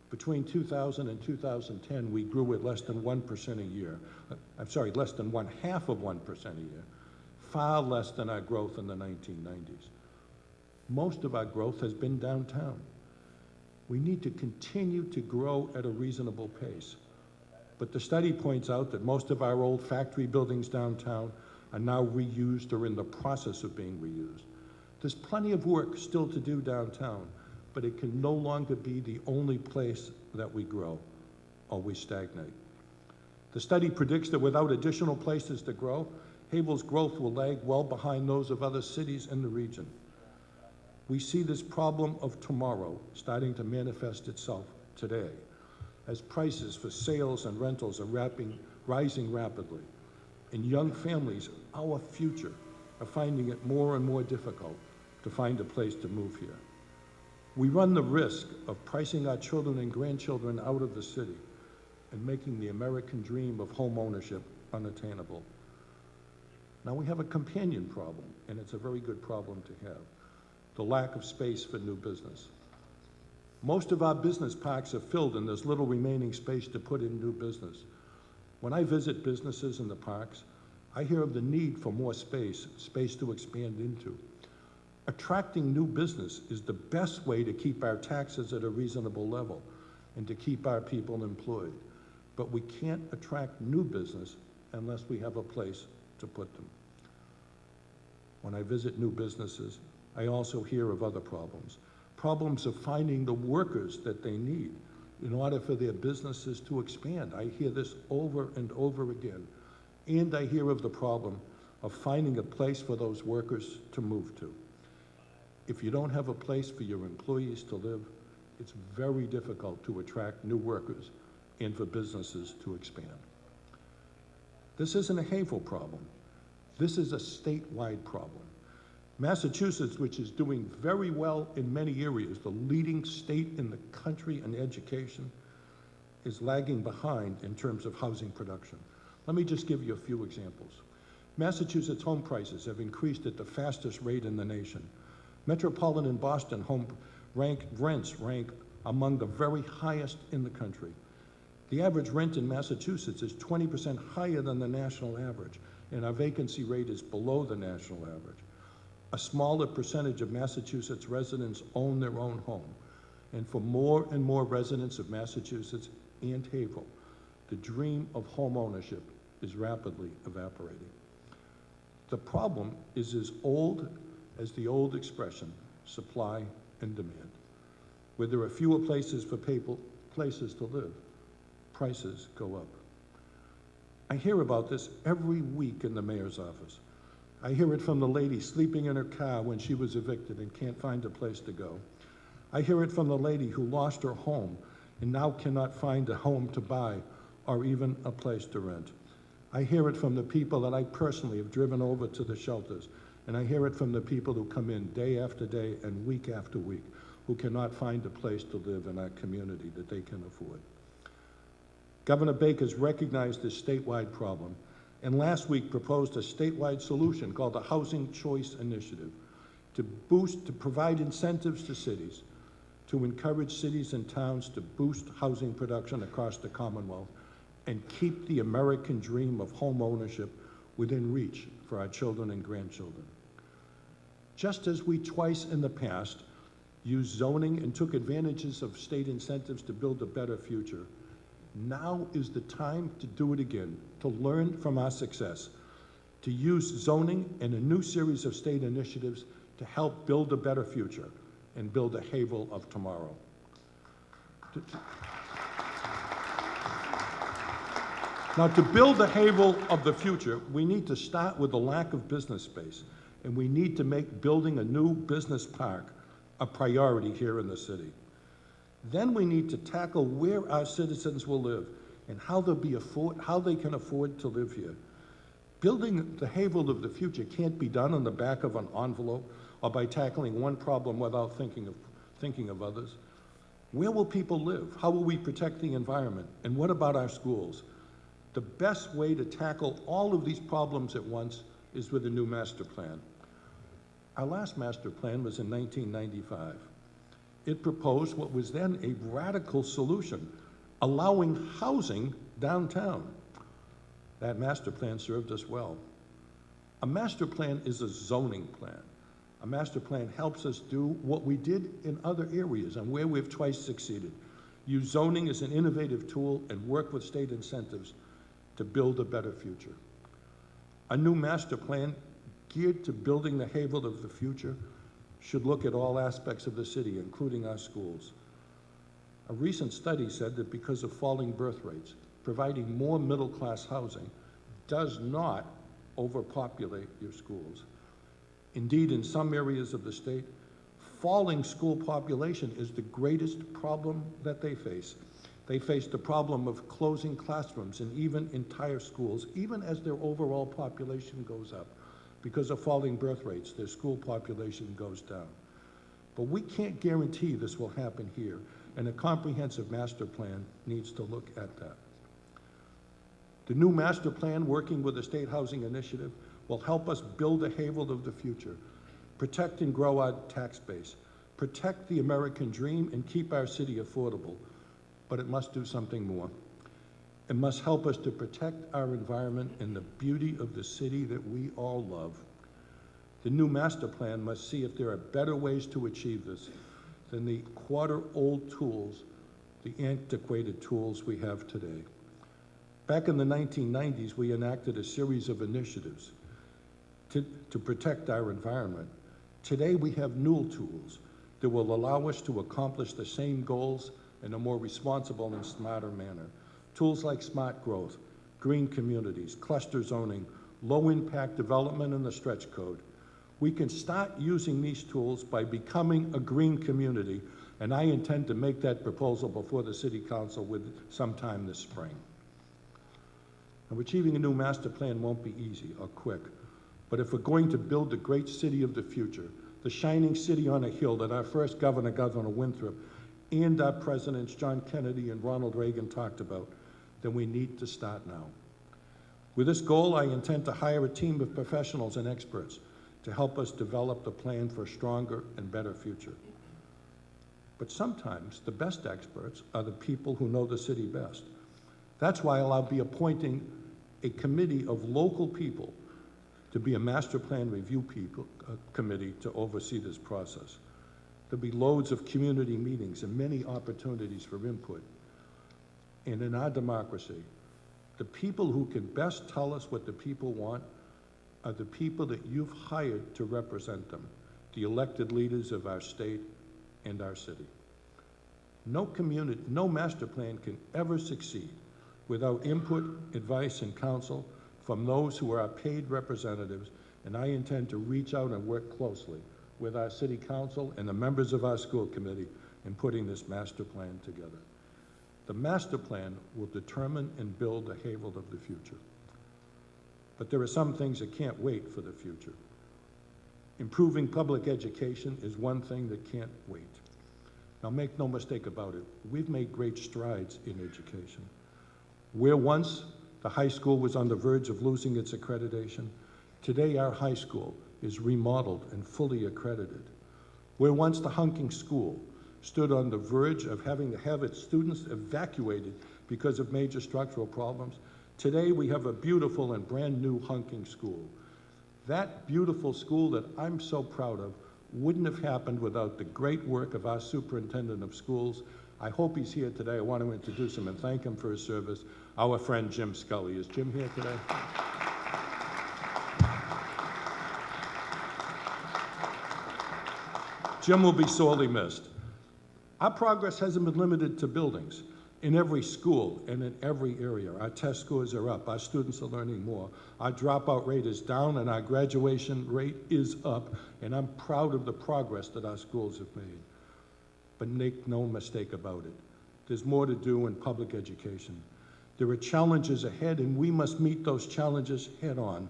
Between 2000 and 2010, we grew at less than 1% a year. Less than 1/2 of 1% a year, far less than our growth in the 1990s. Most of our growth has been downtown. We need to continue to grow at a reasonable pace. But the study points out that most of our old factory buildings downtown are now reused or in the process of being reused. There's plenty of work still to do downtown, but it can no longer be the only place that we grow or we stagnate. The study predicts that without additional places to grow, Haverhill's growth will lag well behind those of other cities in the region. We see this problem of tomorrow starting to manifest itself today, as prices for sales and rentals are rising rapidly, and young families, our future, are finding it more and more difficult to find a place to move here. We run the risk of pricing our children and grandchildren out of the city and making the American dream of home ownership unattainable. Now we have a companion problem, and it's a very good problem to have: the lack of space for new business. Most of our business parks are filled and there's little remaining space to put in new business. When I visit businesses in the parks, I hear of the need for more space to expand into. Attracting new business is the best way to keep our taxes at a reasonable level and to keep our people employed. But we can't attract new business unless we have a place to put them. When I visit new businesses, I also hear of other problems. Problems of finding the workers that they need in order for their businesses to expand. I hear this over and over again. And I hear of the problem of finding a place for those workers to move to. If you don't have a place for your employees to live, it's very difficult to attract new workers and for businesses to expand. This isn't a Haverhill problem. This is a statewide problem. Massachusetts, which is doing very well in many areas, the leading state in the country in education, is lagging behind in terms of housing production. Let me just give you a few examples. Massachusetts home prices have increased at the fastest rate in the nation. Metropolitan Boston home rents rank among the very highest in the country. The average rent in Massachusetts is 20% higher than the national average, and our vacancy rate is below the national average. A smaller percentage of Massachusetts residents own their own home, and for more and more residents of Massachusetts and Haverhill, the dream of home ownership is rapidly evaporating. The problem is as old as the old expression, supply and demand. Where there are fewer places for people, places to live, prices go up. I hear about this every week in the mayor's office. I hear it from the lady sleeping in her car when she was evicted and can't find a place to go. I hear it from the lady who lost her home and now cannot find a home to buy or even a place to rent. I hear it from the people that I personally have driven over to the shelters, and I hear it from the people who come in day after day and week after week who cannot find a place to live in our community that they can afford. Governor Baker's recognized this statewide problem and last week proposed a statewide solution called the Housing Choice Initiative to provide incentives to cities, to encourage cities and towns to boost housing production across the Commonwealth and keep the American dream of home ownership within reach for our children and grandchildren. Just as we twice in the past used zoning and took advantages of state incentives to build a better future, now is the time to do it again, to learn from our success, to use zoning and a new series of state initiatives to help build a better future and build a Haverhill of tomorrow. Now, to build the Haverhill of the future, we need to start with the lack of business space, and we need to make building a new business park a priority here in the city. Then we need to tackle where our citizens will live and how they can afford to live here. Building the Haverhill of the future can't be done on the back of an envelope or by tackling one problem without thinking of others. Where will people live? How will we protect the environment? And what about our schools? The best way to tackle all of these problems at once is with a new master plan. Our last master plan was in 1995. It proposed what was then a radical solution, allowing housing downtown. That master plan served us well. A master plan is a zoning plan. A master plan helps us do what we did in other areas and where we've twice succeeded. Use zoning as an innovative tool and work with state incentives to build a better future. A new master plan geared to building the Haverhill of the future should look at all aspects of the city, including our schools. A recent study said that because of falling birth rates, providing more middle-class housing does not overpopulate your schools. Indeed, in some areas of the state, falling school population is the greatest problem that they face. They face the problem of closing classrooms and even entire schools, even as their overall population goes up. Because of falling birth rates, their school population goes down. But we can't guarantee this will happen here, and a comprehensive master plan needs to look at that. The new master plan, working with the State Housing Initiative, will help us build a Haverhill of the future, protect and grow our tax base, protect the American dream, and keep our city affordable. But it must do something more. It must help us to protect our environment and the beauty of the city that we all love. The new master plan must see if there are better ways to achieve this than the quarter-old tools, the antiquated tools we have today. Back in the 1990s, we enacted a series of initiatives to protect our environment. Today, we have new tools that will allow us to accomplish the same goals in a more responsible and smarter manner. Tools like smart growth, green communities, cluster zoning, low-impact development, and the stretch code. We can start using these tools by becoming a green community, and I intend to make that proposal before the City Council sometime this spring. Now, achieving a new master plan won't be easy or quick, but if we're going to build the great city of the future, the shining city on a hill that our first governor, Governor Winthrop, and our presidents, John Kennedy and Ronald Reagan, talked about, then we need to start now. With this goal, I intend to hire a team of professionals and experts to help us develop the plan for a stronger and better future. But sometimes the best experts are the people who know the city best. That's why I'll be appointing a committee of local people to be a master plan review committee to oversee this process. There'll be loads of community meetings and many opportunities for input. And in our democracy, the people who can best tell us what the people want are the people that you've hired to represent them, the elected leaders of our state and our city. No master plan can ever succeed without input, advice, and counsel from those who are our paid representatives, and I intend to reach out and work closely with our city council and the members of our school committee in putting this master plan together. The master plan will determine and build the Haverhill of the future. But there are some things that can't wait for the future. Improving public education is one thing that can't wait. Now, make no mistake about it, we've made great strides in education. Where once the high school was on the verge of losing its accreditation, today our high school is remodeled and fully accredited. Where once the Hunking School stood on the verge of having to have its students evacuated because of major structural problems, today we have a beautiful and brand new Hunking School. That beautiful school that I'm so proud of wouldn't have happened without the great work of our superintendent of schools. I hope he's here today. I want to introduce him and thank him for his service. Our friend Jim Scully. Is Jim here today? Jim will be sorely missed. Our progress hasn't been limited to buildings. In every school and in every area, our test scores are up, our students are learning more, our dropout rate is down, and our graduation rate is up, and I'm proud of the progress that our schools have made. But make no mistake about it, there's more to do in public education. There are challenges ahead, and we must meet those challenges head on.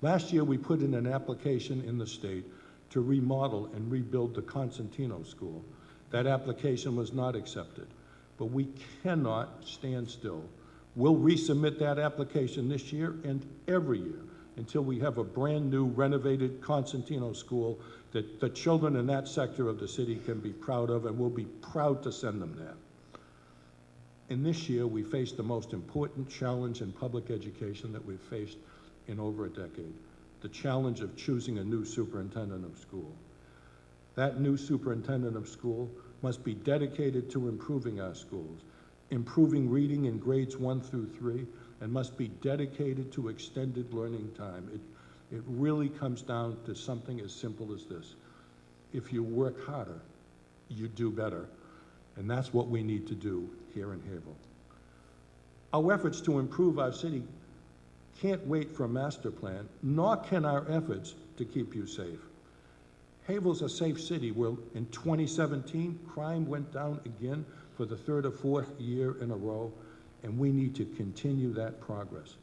Last year, we put in an application in the state to remodel and rebuild the Constantino School. That application was not accepted, but we cannot stand still. We'll resubmit that application this year and every year until we have a brand new renovated Constantino School that the children in that sector of the city can be proud of, and we'll be proud to send them there. And this year, we faced the most important challenge in public education that we've faced in over a decade, the challenge of choosing a new superintendent of school. That new superintendent of school must be dedicated to improving our schools, improving reading in grades 1 through 3, and must be dedicated to extended learning time. It really comes down to something as simple as this. If you work harder, you do better. And that's what we need to do here in Haverhill. Our efforts to improve our city can't wait for a master plan, nor can our efforts to keep you safe. Haverhill's a safe city where in 2017, crime went down again for the third or fourth year in a row, and we need to continue that progress.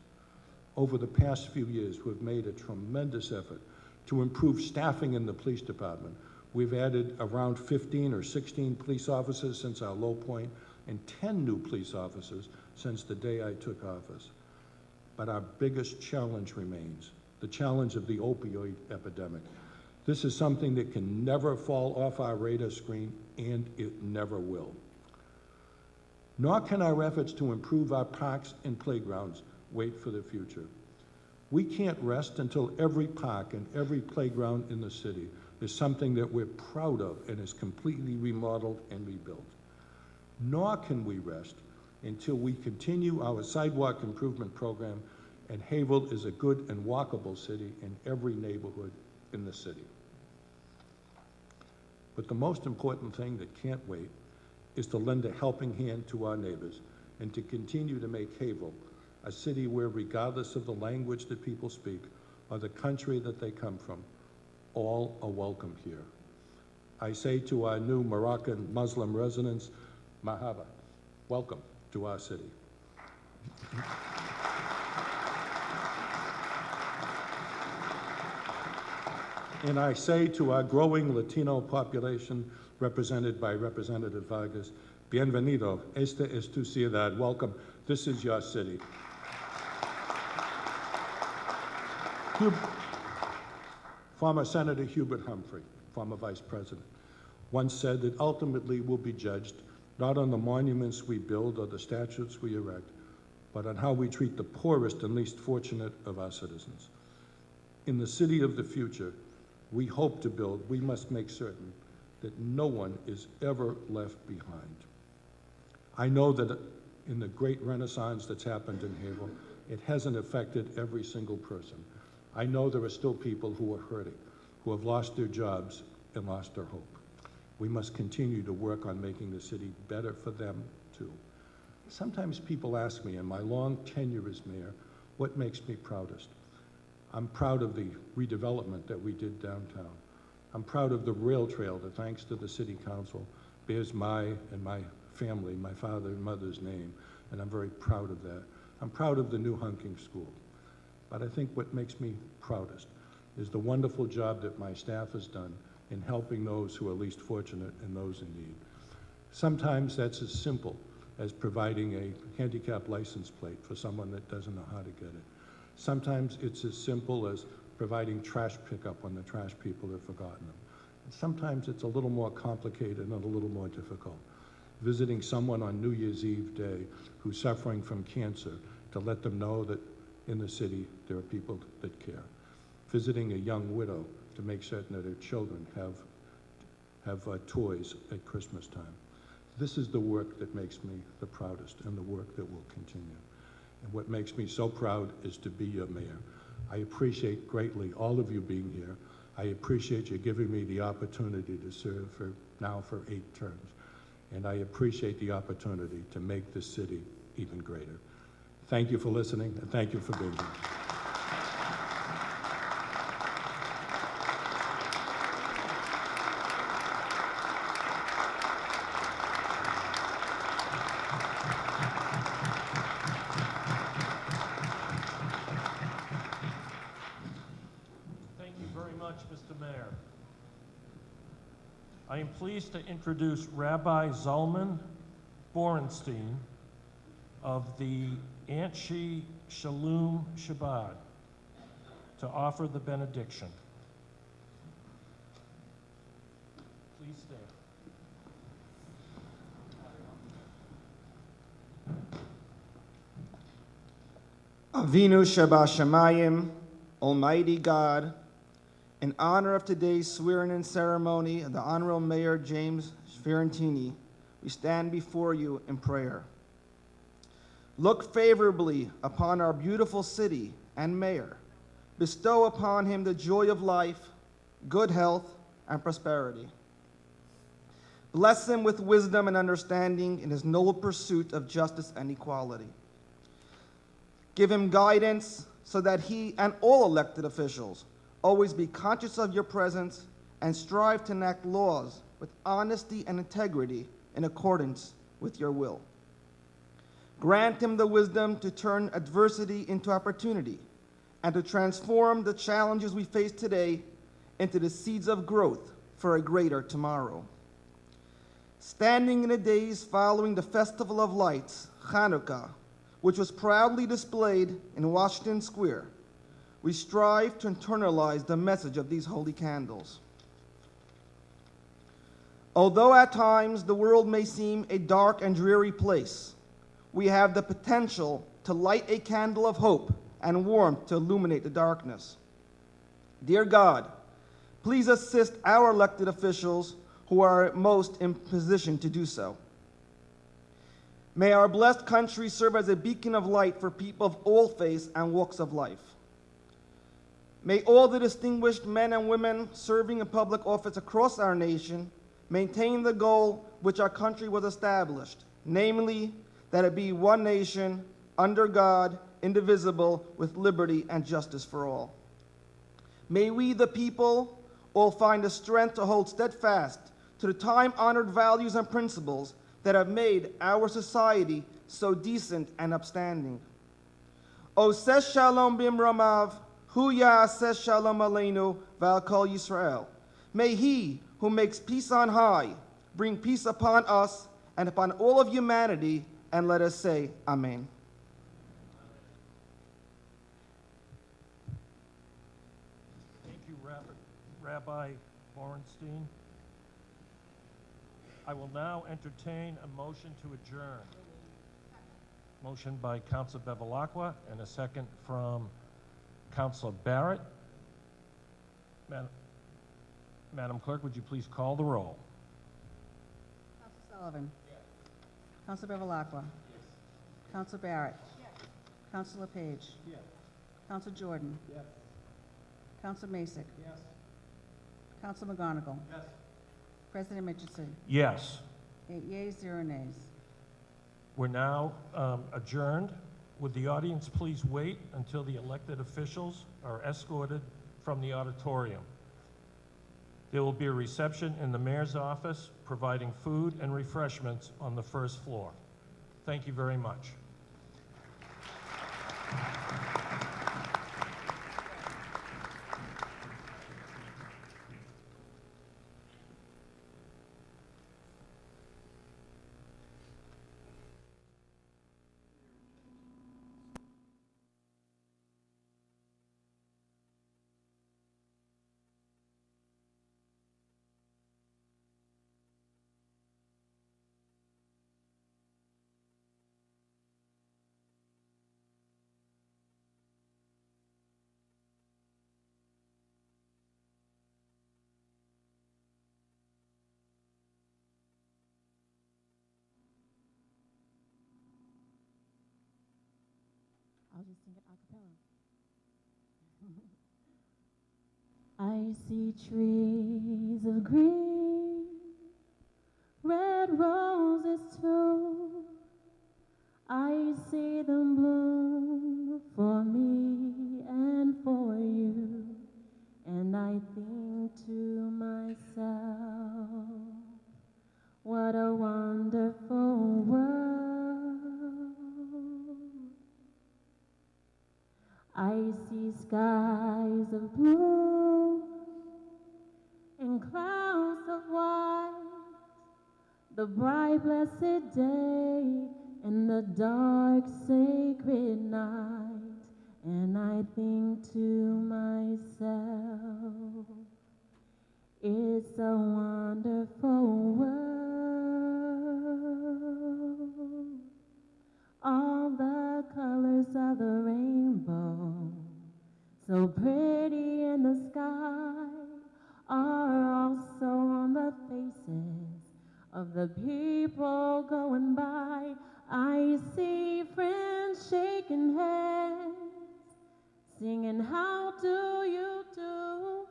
Over the past few years, we've made a tremendous effort to improve staffing in the police department. We've added around 15 or 16 police officers since our low point, and 10 new police officers since the day I took office. But our biggest challenge remains, the challenge of the opioid epidemic. This is something that can never fall off our radar screen, and it never will. Nor can our efforts to improve our parks and playgrounds wait for the future. We can't rest until every park and every playground in the city is something that we're proud of and is completely remodeled and rebuilt. Nor can we rest until we continue our sidewalk improvement program and Haverhill is a good and walkable city in every neighborhood in the city. But the most important thing that can't wait is to lend a helping hand to our neighbors and to continue to make Haverhill a city where, regardless of the language that people speak or the country that they come from, all are welcome here. I say to our new Moroccan Muslim residents, Mahaba, welcome to our city. And I say to our growing Latino population, represented by Representative Vargas, bienvenido, esta es tu ciudad, welcome, this is your city. Former Senator Hubert Humphrey, former Vice President, once said that ultimately we'll be judged not on the monuments we build or the statues we erect, but on how we treat the poorest and least fortunate of our citizens. In the city of the future we hope to build, we must make certain that no one is ever left behind. I know that in the great renaissance that's happened in Haverhill, it hasn't affected every single person. I know there are still people who are hurting, who have lost their jobs and lost their hope. We must continue to work on making the city better for them too. Sometimes people ask me in my long tenure as mayor, what makes me proudest? I'm proud of the redevelopment that we did downtown. I'm proud of the rail trail that, thanks to the city council, bears my and my family, my father and mother's name, and I'm very proud of that. I'm proud of the new Hunking School. But I think what makes me proudest is the wonderful job that my staff has done in helping those who are least fortunate and those in need. Sometimes that's as simple as providing a handicap license plate for someone that doesn't know how to get it. Sometimes it's as simple as providing trash pickup when the trash people have forgotten them. And sometimes it's a little more complicated and a little more difficult. Visiting someone on New Year's Eve day who's suffering from cancer to let them know that in the city there are people that care. Visiting a young widow to make certain that her children have toys at Christmas time. This is the work that makes me the proudest and the work that will continue. And what makes me so proud is to be your mayor. I appreciate greatly all of you being here. I appreciate you giving me the opportunity to serve for 8 terms. And I appreciate the opportunity to make this city even greater. Thank you for listening, and thank you for being here. Thank you very much, Mr. Mayor. I am pleased to introduce Rabbi Zalman Borenstein of the Anshe Shalom Shabbat to offer the benediction. Please stand. Avinu Shabashamayim, Almighty God, in honor of today's swearing-in ceremony of the Honorable Mayor James Fiorentini, we stand before you in prayer. Look favorably upon our beautiful city and mayor. Bestow upon him the joy of life, good health, and prosperity. Bless him with wisdom and understanding in his noble pursuit of justice and equality. Give him guidance so that he and all elected officials always be conscious of your presence and strive to enact laws with honesty and integrity in accordance with your will. Grant him the wisdom to turn adversity into opportunity and to transform the challenges we face today into the seeds of growth for a greater tomorrow. Standing in the days following the Festival of Lights, Hanukkah, which was proudly displayed in Washington Square, we strive to internalize the message of these holy candles. Although at times the world may seem a dark and dreary place, we have the potential to light a candle of hope and warmth to illuminate the darkness. Dear God, please assist our elected officials who are most in position to do so. May our blessed country serve as a beacon of light for people of all faiths and walks of life. May all the distinguished men and women serving in public office across our nation maintain the goal which our country was established, namely, that it be one nation, under God, indivisible, with liberty and justice for all. May we, the people, all find the strength to hold steadfast to the time-honored values and principles that have made our society so decent and upstanding. O ses shalom bimramav, hu ya'aseh shalom aleinu v'al kol Yisrael. May he who makes peace on high bring peace upon us and upon all of humanity, and let us say, Amen. Thank you, Rabbi Borenstein. I will now entertain a motion to adjourn. Motion by Councilor Bevilacqua and a second from Councilor Barrett. Madam Clerk, would you please call the roll? Council Sullivan. Yes. Council Bevilacqua. Yes. Council Barrett. Yes. Councilor Page. Yes. Council Jordan. Yes. Council Masick. Yes. Council McGonigal. Yes. President Mitchell. Yes. 8 yeas, 0 nays. We're now adjourned. Would the audience please wait until the elected officials are escorted from the auditorium? There will be a reception in the mayor's office providing food and refreshments on the first floor. Thank you very much. I'll just sing it a cappella. I see trees of green, red roses too. I see them bloom for me and for you. And I think to myself, what a wonderful world. I see skies of blue and clouds of white, the bright blessed day and the dark sacred night. And I think to myself, it's a wonderful world. All the colors of the rainbow, so pretty in the sky, are also on the faces of the people going by. I see friends shaking hands, singing, how do you do?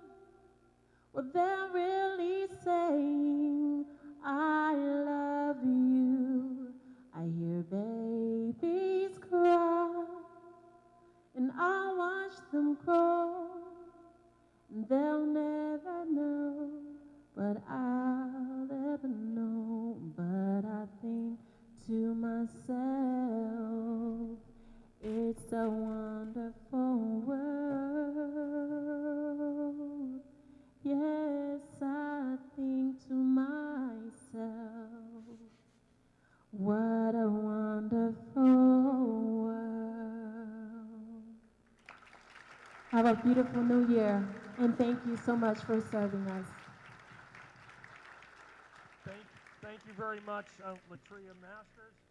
Well, they're really saying, I love you. I hear babies cry, They'll never know, but I'll ever know. But I think to myself, it's a wonderful world. Yes, I think to myself, what a wonderful world. Have a beautiful new year, and thank you so much for serving us. Thank you very much, Latria Masters.